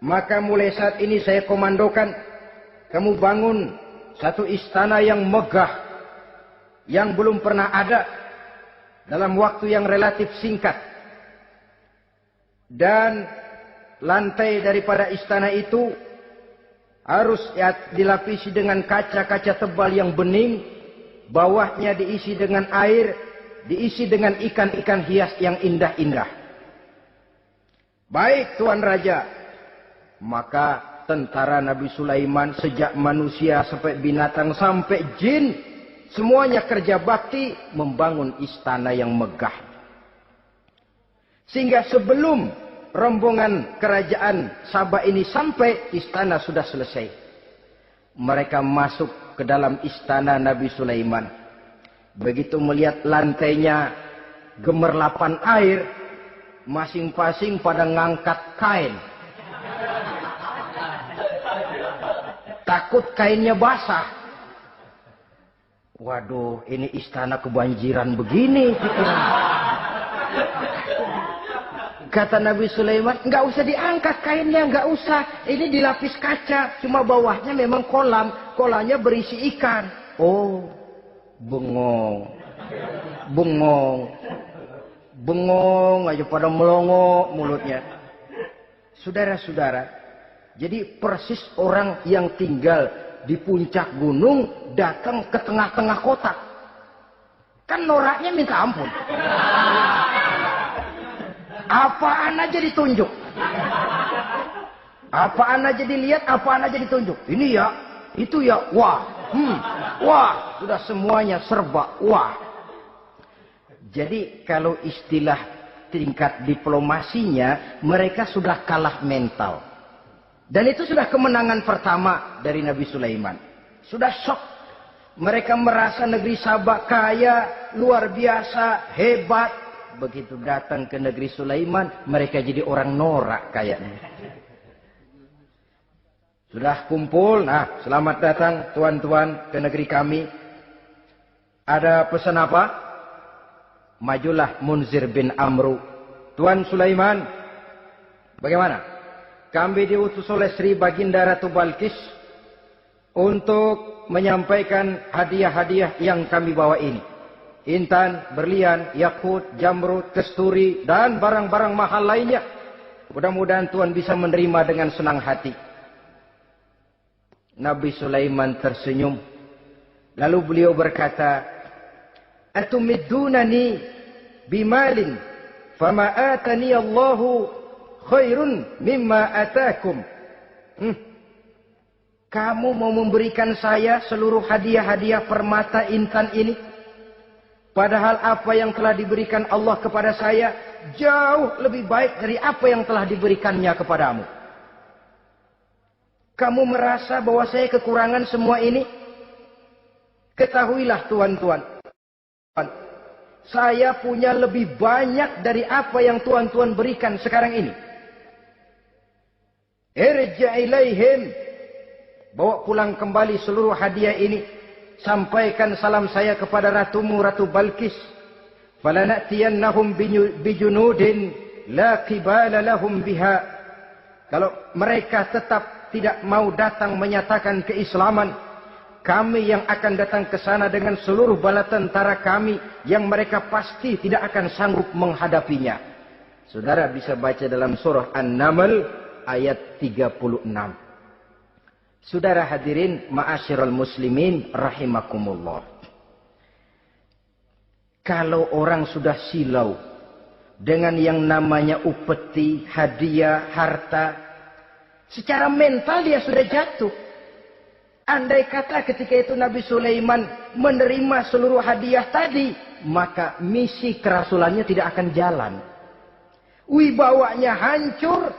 Maka mulai saat ini saya komandokan, kamu bangun satu istana yang megah, yang belum pernah ada dalam waktu yang relatif singkat. Dan lantai daripada istana itu harus dilapisi dengan kaca-kaca tebal yang bening. Bawahnya diisi dengan air, diisi dengan ikan-ikan hias yang indah-indah. Baik Tuan Raja. Maka tentara Nabi Sulaiman, sejak manusia sampai binatang sampai jin, semuanya kerja bakti membangun istana yang megah. Sehingga sebelum rombongan kerajaan Sabah ini sampai, istana sudah selesai. Mereka masuk ke dalam istana Nabi Sulaiman. Begitu melihat lantainya gemerlapan air, masing-masing pada ngangkat kain. Takut kainnya basah. Waduh, ini istana kebanjiran begini. Kata Nabi Sulaiman, nggak usah diangkat kainnya, nggak usah. Ini dilapis kaca, cuma bawahnya memang kolam. Kolamnya berisi ikan. Oh, bengong. Bengong. Bengong aja pada melongo mulutnya. Saudara-saudara, jadi persis orang yang tinggal di puncak gunung datang ke tengah-tengah kota. Kan noraknya minta ampun. Apaan aja ditunjuk. Apaan aja dilihat, apaan aja ditunjuk. Ini ya, itu ya, wah. Wah, sudah semuanya serba wah. Jadi kalau istilah tingkat diplomasinya, mereka sudah kalah mental. Dan itu sudah kemenangan pertama dari Nabi Sulaiman. Sudah shock. Mereka merasa negeri Sabah kaya, luar biasa, hebat. Begitu datang ke negeri Sulaiman, mereka jadi orang norak kayaknya. Sudah kumpul, nah selamat datang tuan-tuan ke negeri kami. Ada pesan apa? Majulah Munzir bin Amru. Tuan Sulaiman, bagaimana? Kami diutus oleh Sri Baginda Ratu Balkis untuk menyampaikan hadiah-hadiah yang kami bawa ini. Intan, berlian, yakut, jamrud, kesturi, dan barang-barang mahal lainnya. Mudah-mudahan Tuhan bisa menerima dengan senang hati. Nabi Sulaiman tersenyum. Lalu beliau berkata, Atumiddunani bimalin, fama atani Allahu khairun mimma atakum. Kamu mau memberikan saya seluruh hadiah-hadiah permata intan ini? Padahal apa yang telah diberikan Allah kepada saya jauh lebih baik dari apa yang telah diberikannya kepadamu. Kamu merasa bahwa saya kekurangan semua ini? Ketahuilah tuan-tuan, saya punya lebih banyak dari apa yang tuan-tuan berikan sekarang ini. Irja' ilaihim, bawa pulang kembali seluruh hadiah ini. Sampaikan salam saya kepada ratumu, Ratu Balkis. Falanatiyannahum bijunudin la qibala lahum biha. Kalau mereka tetap tidak mau datang menyatakan keislaman, kami yang akan datang ke sana dengan seluruh bala tentara kami yang mereka pasti tidak akan sanggup menghadapinya. Saudara bisa baca dalam surah An-Naml ayat 36. Saudara hadirin ma'asyiral muslimin rahimakumullah. Kalau orang sudah silau dengan yang namanya upeti, hadiah, harta, secara mental dia sudah jatuh. Andai kata ketika itu Nabi Sulaiman menerima seluruh hadiah tadi, maka misi kerasulannya tidak akan jalan. wibawanya hancur,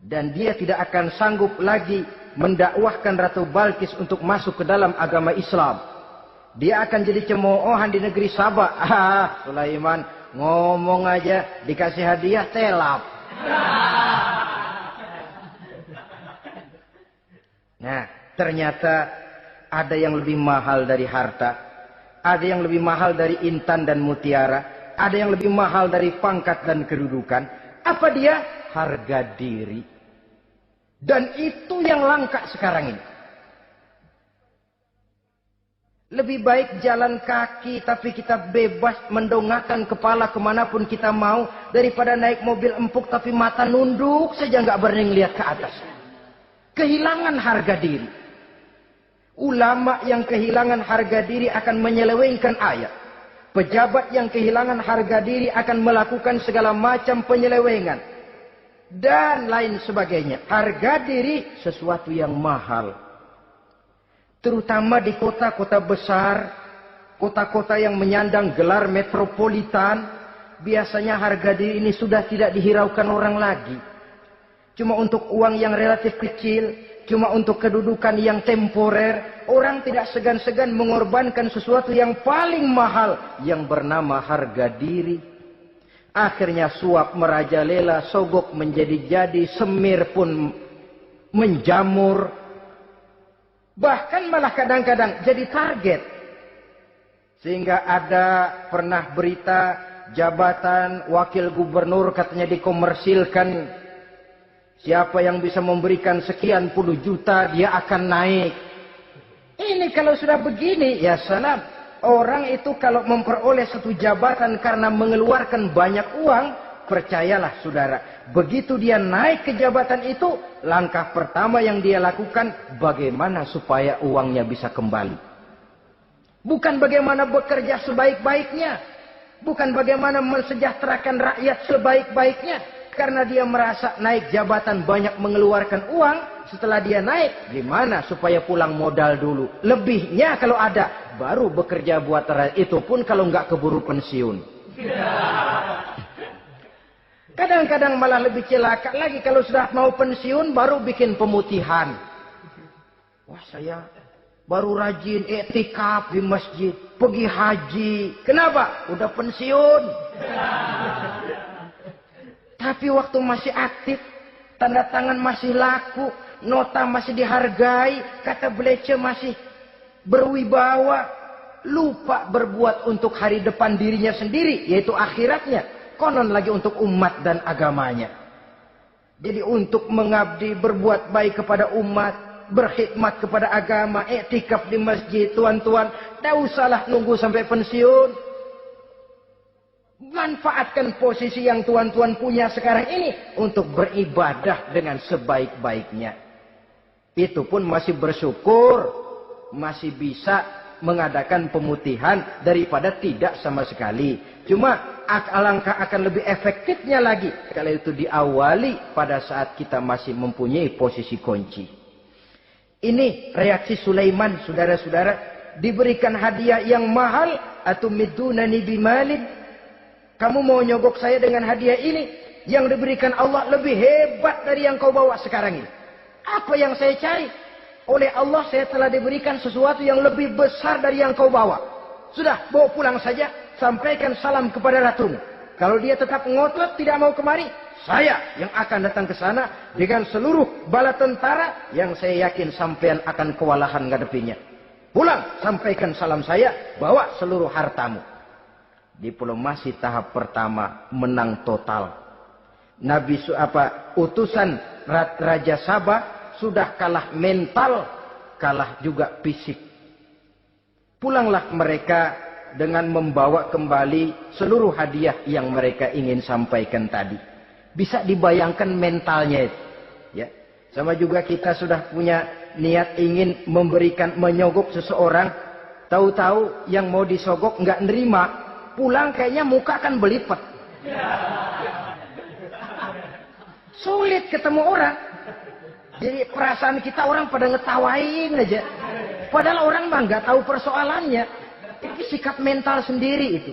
dan dia tidak akan sanggup lagi mendakwahkan Ratu Balkis untuk masuk ke dalam agama Islam. Dia akan jadi cemoohan di negeri Sabah. Sulaiman ngomong aja dikasih hadiah telap. Nah, ternyata ada yang lebih mahal dari harta, ada yang lebih mahal dari intan dan mutiara, ada yang lebih mahal dari pangkat dan kedudukan. Apa dia? Harga diri. Dan itu yang langka sekarang ini. Lebih baik jalan kaki tapi kita bebas mendongakkan kepala kemanapun kita mau, daripada naik mobil empuk tapi mata nunduk saja nggak berani lihat ke atas. Kehilangan harga diri. Ulama yang kehilangan harga diri akan menyelewengkan ayat. Pejabat yang kehilangan harga diri akan melakukan segala macam penyelewengan. Dan lain sebagainya. Harga diri sesuatu yang mahal. Terutama di kota-kota besar. Kota-kota yang menyandang gelar metropolitan. Biasanya harga diri ini sudah tidak dihiraukan orang lagi. Cuma untuk uang yang relatif kecil, cuma untuk kedudukan yang temporer, orang tidak segan-segan mengorbankan sesuatu yang paling mahal yang bernama harga diri. Akhirnya suap merajalela, sogok menjadi-jadi, semir pun menjamur. Bahkan malah kadang-kadang jadi target. Sehingga ada pernah berita jabatan wakil gubernur katanya dikomersilkan. Siapa yang bisa memberikan sekian puluh juta, dia akan naik. Ini kalau sudah begini, ya salam. Orang itu kalau memperoleh satu jabatan karena mengeluarkan banyak uang, percayalah saudara. Begitu dia naik ke jabatan itu, langkah pertama yang dia lakukan, bagaimana supaya uangnya bisa kembali. Bukan bagaimana bekerja sebaik-baiknya. Bukan bagaimana mensejahterakan rakyat sebaik-baiknya. Karena dia merasa naik jabatan banyak mengeluarkan uang. Setelah dia naik, gimana supaya pulang modal dulu. Lebihnya kalau ada, baru bekerja buat rakyat. Itu pun kalau nggak keburu pensiun. Kadang-kadang malah lebih celaka lagi. Kalau sudah mau pensiun, baru bikin pemutihan. Wah, saya baru rajin iktikaf di masjid. Pergi haji. Kenapa? Udah pensiun. Tapi waktu masih aktif, tanda tangan masih laku, nota masih dihargai, kata belece masih berwibawa, lupa berbuat untuk hari depan dirinya sendiri, yaitu akhiratnya, konon lagi untuk umat dan agamanya. Jadi untuk mengabdi, berbuat baik kepada umat, berkhidmat kepada agama, iktikaf di masjid, tuan-tuan, tak usahlah nunggu sampai pensiun. Manfaatkan posisi yang tuan-tuan punya sekarang ini untuk beribadah dengan sebaik-baiknya. Itu pun masih bersyukur, masih bisa mengadakan pemutihan daripada tidak sama sekali. Cuma alangkah akan lebih efektifnya lagi kalau itu diawali pada saat kita masih mempunyai posisi kunci. Ini reaksi Sulaiman, saudara-saudara, diberikan hadiah yang mahal, atau midunani bimalin. Kamu mau nyogok saya dengan hadiah ini? Yang diberikan Allah lebih hebat dari yang kau bawa sekarang ini. Apa yang saya cari? Oleh Allah saya telah diberikan sesuatu yang lebih besar dari yang kau bawa. Sudah, bawa pulang saja. Sampaikan salam kepada ratumu. Kalau dia tetap ngotot tidak mau kemari, saya yang akan datang ke sana dengan seluruh bala tentara yang saya yakin sampean akan kewalahan ngadepinya. Pulang, sampaikan salam saya, bawa seluruh hartamu. Diplomasi tahap pertama menang total. Utusan Raja Sabah sudah kalah mental, kalah juga fisik. Pulanglah mereka dengan membawa kembali seluruh hadiah yang mereka ingin sampaikan tadi. Bisa dibayangkan mentalnya itu. Ya. Sama juga kita sudah punya niat ingin menyogok seseorang, tahu-tahu yang mau disogok nggak nerima. Pulang kayaknya muka kan belipet. Sulit ketemu orang. Jadi perasaan kita orang pada ngetawain aja. Padahal orang mah nggak tahu persoalannya. Itu sikap mental sendiri itu.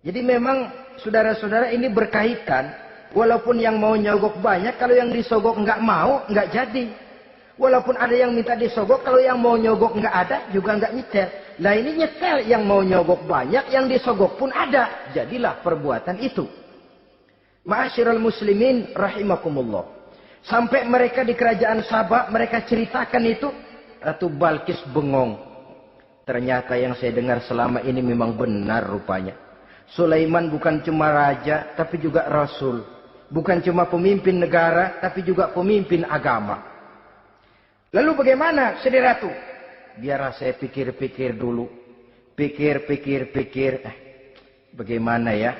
Jadi memang saudara-saudara, ini berkaitan. Walaupun yang mau nyogok banyak, kalau yang disogok nggak mau, nggak jadi. Walaupun ada yang minta disogok, kalau yang mau nyogok nggak ada, juga nggak nyetel. Lah ini nyetel, yang mau nyogok banyak, yang disogok pun ada. Jadilah perbuatan itu. Ma'asyiral muslimin rahimakumullah. Sampai mereka di kerajaan Sabah, mereka ceritakan itu, Ratu Balkis bengong. Ternyata yang saya dengar selama ini memang benar rupanya. Sulaiman bukan cuma raja, tapi juga rasul. Bukan cuma pemimpin negara, tapi juga pemimpin agama. Lalu bagaimana, Sri Ratu? Biarlah saya pikir-pikir dulu. Pikir. Bagaimana ya?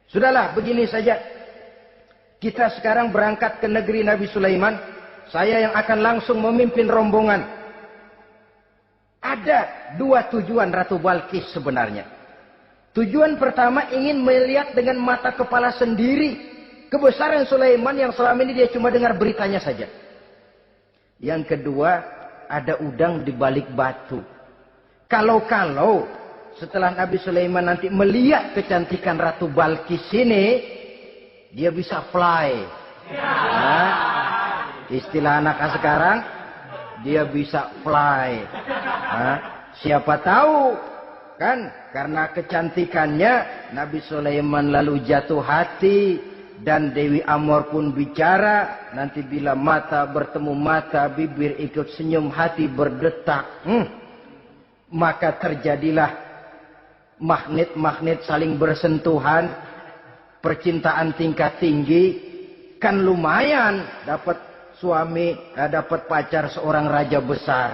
Sudahlah, begini saja. Kita sekarang berangkat ke negeri Nabi Sulaiman. Saya yang akan langsung memimpin rombongan. Ada dua tujuan Ratu Balkis sebenarnya. Tujuan pertama ingin melihat dengan mata kepala sendiri kebesaran Sulaiman yang selama ini dia cuma dengar beritanya saja. Yang kedua, ada udang di balik batu. Kalau setelah Nabi Sulaiman nanti melihat kecantikan Ratu Balkis ini, dia bisa fly. Nah, istilah anak sekarang, dia bisa fly. Nah, siapa tahu kan, karena kecantikannya Nabi Sulaiman lalu jatuh hati, dan Dewi Amor pun bicara. Nanti bila mata bertemu mata, bibir ikut senyum, hati berdetak. Maka terjadilah magnet-magnet saling bersentuhan, percintaan tingkat tinggi. Kan lumayan dapat suami, dapat pacar seorang raja besar.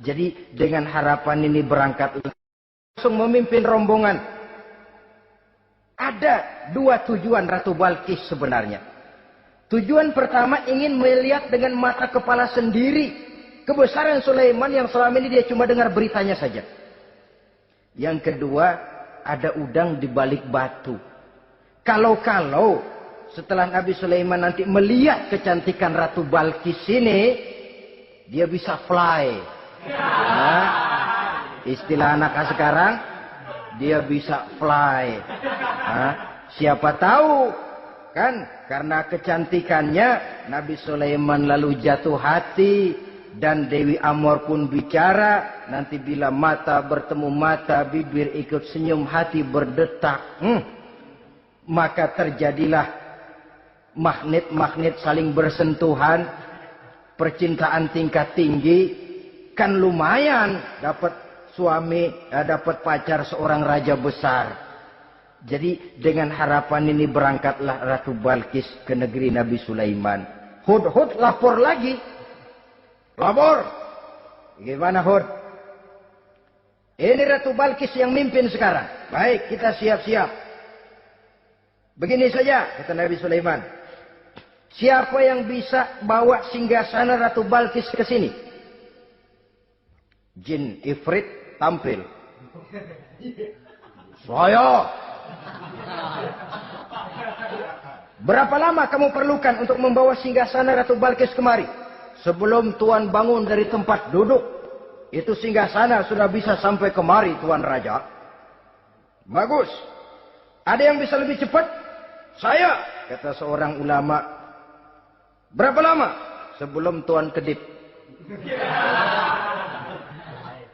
Jadi dengan harapan ini berangkat langsung memimpin rombongan. Ada dua tujuan Ratu Balkis sebenarnya. Tujuan pertama ingin melihat dengan mata kepala sendiri kebesaran Sulaiman yang selama ini dia cuma dengar beritanya saja. Yang kedua, ada udang di balik batu. Kalau setelah Nabi Sulaiman nanti melihat kecantikan Ratu Balkis ini, dia bisa fly. Nah, istilah anak sekarang, dia bisa fly. Nah, siapa tahu kan, karena kecantikannya Nabi Sulaiman lalu jatuh hati, dan Dewi Amor pun bicara. Nanti bila mata bertemu mata, bibir ikut senyum, hati berdetak. Maka terjadilah magnet-magnet saling bersentuhan, percintaan tingkat tinggi. Kan lumayan dapat suami, dapat pacar seorang raja besar. Jadi dengan harapan ini berangkatlah Ratu Balkis ke negeri Nabi Sulaiman. Hud lapor lagi. Lapor. Gimana Hud? Ini Ratu Balkis yang mimpin sekarang. Baik, kita siap-siap. Begini saja, kata Nabi Sulaiman. Siapa yang bisa bawa singgasana Ratu Balkis ke sini? Jin Ifrit tampil. Saya. Berapa lama kamu perlukan untuk membawa singgasana Ratu Balkis kemari? Sebelum Tuan bangun dari tempat duduk, itu singgasana sudah bisa sampai kemari, Tuan Raja. Bagus. Ada yang bisa lebih cepat? Saya, kata seorang ulama. Berapa lama? Sebelum Tuan kedip.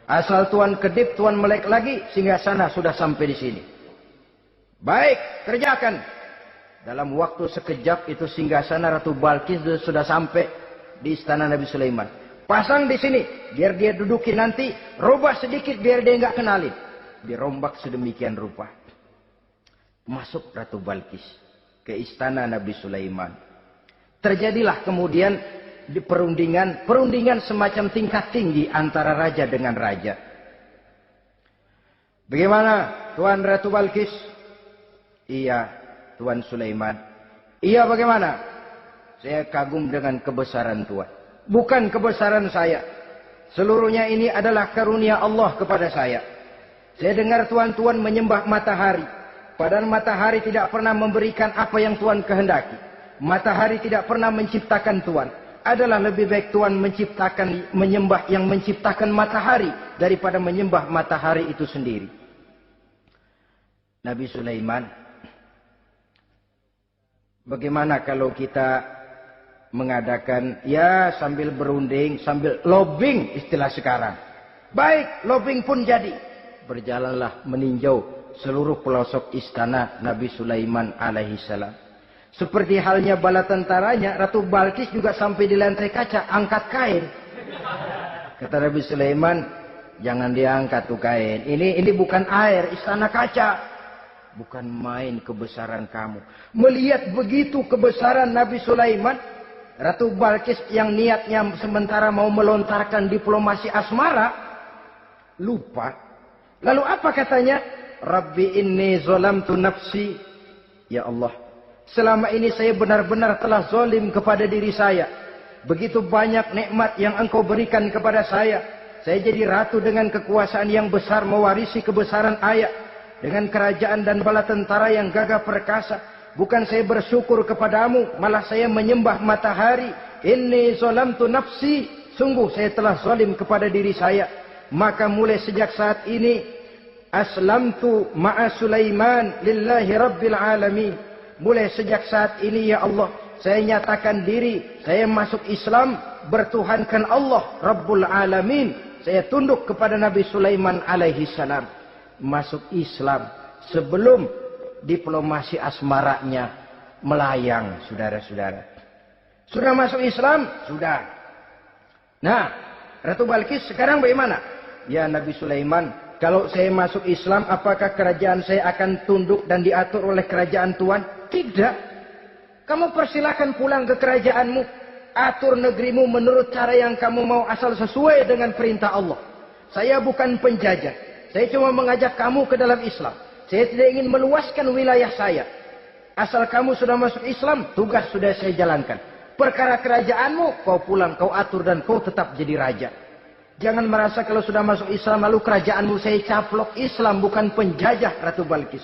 Asal Tuan kedip, Tuan melek lagi, singgasana sudah sampai di sini. Baik, kerjakan. Dalam waktu sekejap itu singgasana Ratu Balkis sudah sampai di istana Nabi Sulaiman. Pasang di sini, biar dia duduki nanti. Robah sedikit biar dia nggak kenalin. Dirombak sedemikian rupa. Masuk Ratu Balkis ke istana Nabi Sulaiman. Terjadilah kemudian di perundingan semacam tingkat tinggi antara raja dengan raja. Bagaimana Tuan Ratu Balkis? Iya, Tuan Sulaiman. Iya, bagaimana? Saya kagum dengan kebesaran Tuan. Bukan kebesaran saya. Seluruhnya ini adalah karunia Allah kepada saya. Saya dengar Tuan menyembah matahari. Padahal matahari tidak pernah memberikan apa yang Tuan kehendaki. Matahari tidak pernah menciptakan Tuan. Adalah lebih baik Tuan menyembah yang menciptakan matahari daripada menyembah matahari itu sendiri. Nabi Sulaiman. Bagaimana kalau kita mengadakan ya sambil berunding, sambil lobbying istilah sekarang. Baik, lobbying pun jadi. Berjalanlah meninjau seluruh pelosok istana Nabi Sulaiman alaihissalam. Seperti halnya bala tentaranya, Ratu Balkis juga sampai di lantai kaca, angkat kain. Kata Nabi Sulaiman, jangan diangkat tuh kain. Ini bukan air, istana kaca. Bukan main kebesaran kamu. Melihat begitu kebesaran Nabi Sulaiman, Ratu Balkis yang niatnya sementara mau melontarkan diplomasi asmara, lupa. Lalu apa katanya? Rabbi inni zalamtu nafsi. Ya Allah, selama ini saya benar-benar telah zalim kepada diri saya. Begitu banyak nikmat yang engkau berikan kepada saya. Saya jadi ratu dengan kekuasaan yang besar, mewarisi kebesaran ayah. Dengan kerajaan dan bala tentara yang gagah perkasa. Bukan saya bersyukur kepadamu, malah saya menyembah matahari. Inni zalamtu nafsi. Sungguh saya telah zalim kepada diri saya. Maka mulai sejak saat ini, aslamtu ma'a Sulaiman lillahi rabbil alamin. Mulai sejak saat ini ya Allah, saya nyatakan diri, saya masuk Islam, bertuhankan Allah Rabbul Alamin. Saya tunduk kepada Nabi Sulaiman alaihi salam. Masuk Islam sebelum diplomasi asmaranya melayang, saudara-saudara. Sudah masuk Islam? Sudah. Nah, Ratu Balkis sekarang bagaimana? Ya Nabi Sulaiman, kalau saya masuk Islam, apakah kerajaan saya akan tunduk dan diatur oleh kerajaan Tuhan? Tidak. Kamu persilakan pulang ke kerajaanmu. Atur negerimu menurut cara yang kamu mau, asal sesuai dengan perintah Allah. Saya bukan penjajah. Saya cuma mengajak kamu ke dalam Islam. Saya tidak ingin meluaskan wilayah saya. Asal kamu sudah masuk Islam, tugas sudah saya jalankan. Perkara kerajaanmu, kau pulang, kau atur dan kau tetap jadi raja. Jangan merasa kalau sudah masuk Islam lalu kerajaanmu saya caplok. Islam bukan penjajah, Ratu Balkis.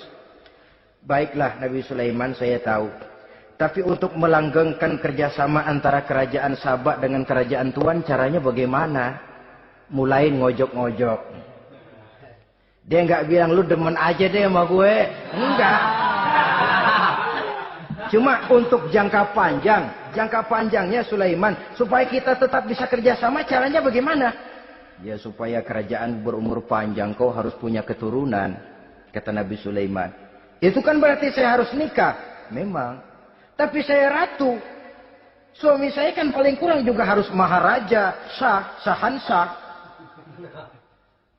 Baiklah Nabi Sulaiman, saya tahu. Tapi untuk melanggengkan kerjasama antara kerajaan Sabak dengan kerajaan Tuhan, caranya bagaimana? Mulai ngojok-ngojok. Dia nggak bilang lu demen aja deh sama gue. Enggak. Cuma untuk jangka panjang. Jangka panjangnya Sulaiman. Supaya kita tetap bisa kerjasama, caranya bagaimana? Ya supaya kerajaan berumur panjang, kau harus punya keturunan. Kata Nabi Sulaiman. Itu kan berarti saya harus nikah. Memang. Tapi saya ratu. Suami saya kan paling kurang juga harus maharaja, sahansah.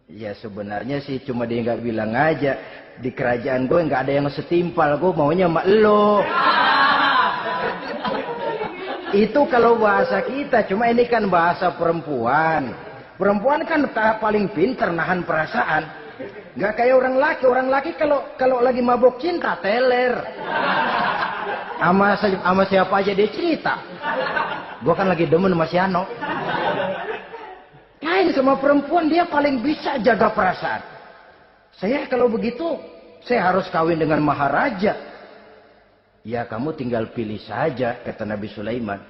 Ya sebenarnya sih cuma dia nggak bilang aja. Di kerajaan gue nggak ada yang setimpal. Gue maunya sama elo. Itu kalau bahasa kita. Cuma ini kan bahasa perempuan. Perempuan kan paling pintar nahan perasaan. Nggak kayak orang laki. Orang laki kalau lagi mabok cinta teler. Sama siapa aja dia cerita. Gue kan lagi demen sama si Ano. Lain sama perempuan, dia paling bisa jaga perasaan. Saya kalau begitu, saya harus kawin dengan maharaja. Ya kamu tinggal pilih saja, kata Nabi Sulaiman.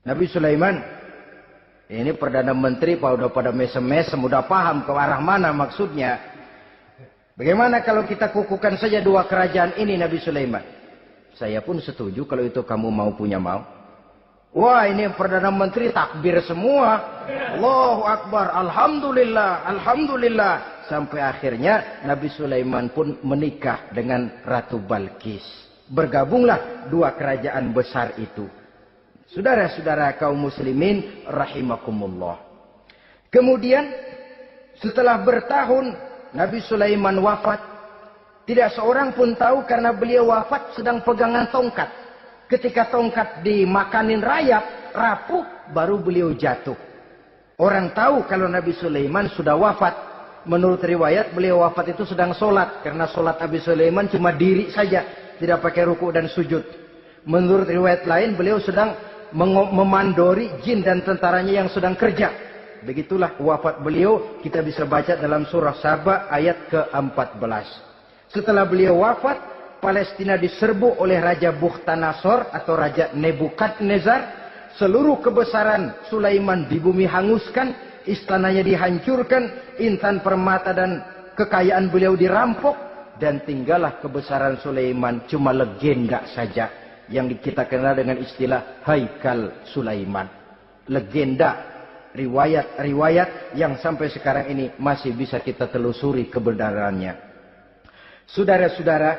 Nabi Sulaiman, ini Perdana Menteri udah pada mesem-mesem, udah paham ke arah mana maksudnya. Bagaimana kalau kita kukuhkan saja dua kerajaan ini, Nabi Sulaiman? Saya pun setuju kalau itu kamu punya mau. Wah ini Perdana Menteri takbir semua. Allahu Akbar, Alhamdulillah, Alhamdulillah. Sampai akhirnya Nabi Sulaiman pun menikah dengan Ratu Balkis. Bergabunglah dua kerajaan besar itu. Saudara-saudara kaum muslimin rahimakumullah. Kemudian setelah bertahun Nabi Sulaiman wafat. Tidak seorang pun tahu karena beliau wafat sedang pegangan tongkat. Ketika tongkat dimakanin rayap, rapuh, baru beliau jatuh. Orang tahu kalau Nabi Sulaiman sudah wafat. Menurut riwayat, beliau wafat itu sedang sholat. Karena sholat Nabi Sulaiman cuma diri saja. Tidak pakai ruku dan sujud. Menurut riwayat lain, beliau sedang memandori jin dan tentaranya yang sedang kerja. Begitulah wafat beliau. Kita bisa baca dalam surah Saba ayat ke-14. Setelah beliau wafat, Palestina diserbu oleh Raja Bukhtanasor atau Raja Nebukadnezar. Seluruh kebesaran Sulaiman di bumi hanguskan. Istananya dihancurkan. Intan permata dan kekayaan beliau dirampok, dan tinggallah kebesaran Sulaiman cuma legenda saja yang kita kenal dengan istilah Haikal Sulaiman. Legenda, riwayat-riwayat yang sampai sekarang ini masih bisa kita telusuri kebenarannya. Saudara-saudara,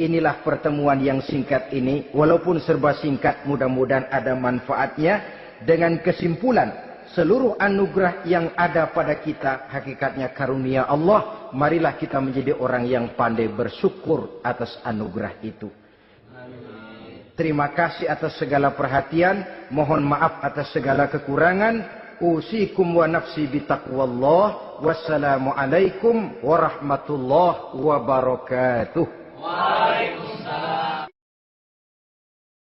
inilah pertemuan yang singkat ini, walaupun serba singkat, mudah-mudahan ada manfaatnya. Dengan kesimpulan, seluruh anugerah yang ada pada kita hakikatnya karunia Allah. Marilah kita menjadi orang yang pandai bersyukur atas anugerah itu. Terima kasih atas segala perhatian. Mohon maaf atas segala kekurangan. Usikum wa nafsi bitaqwallah. Wassalamualaikum warahmatullahi wabarakatuh.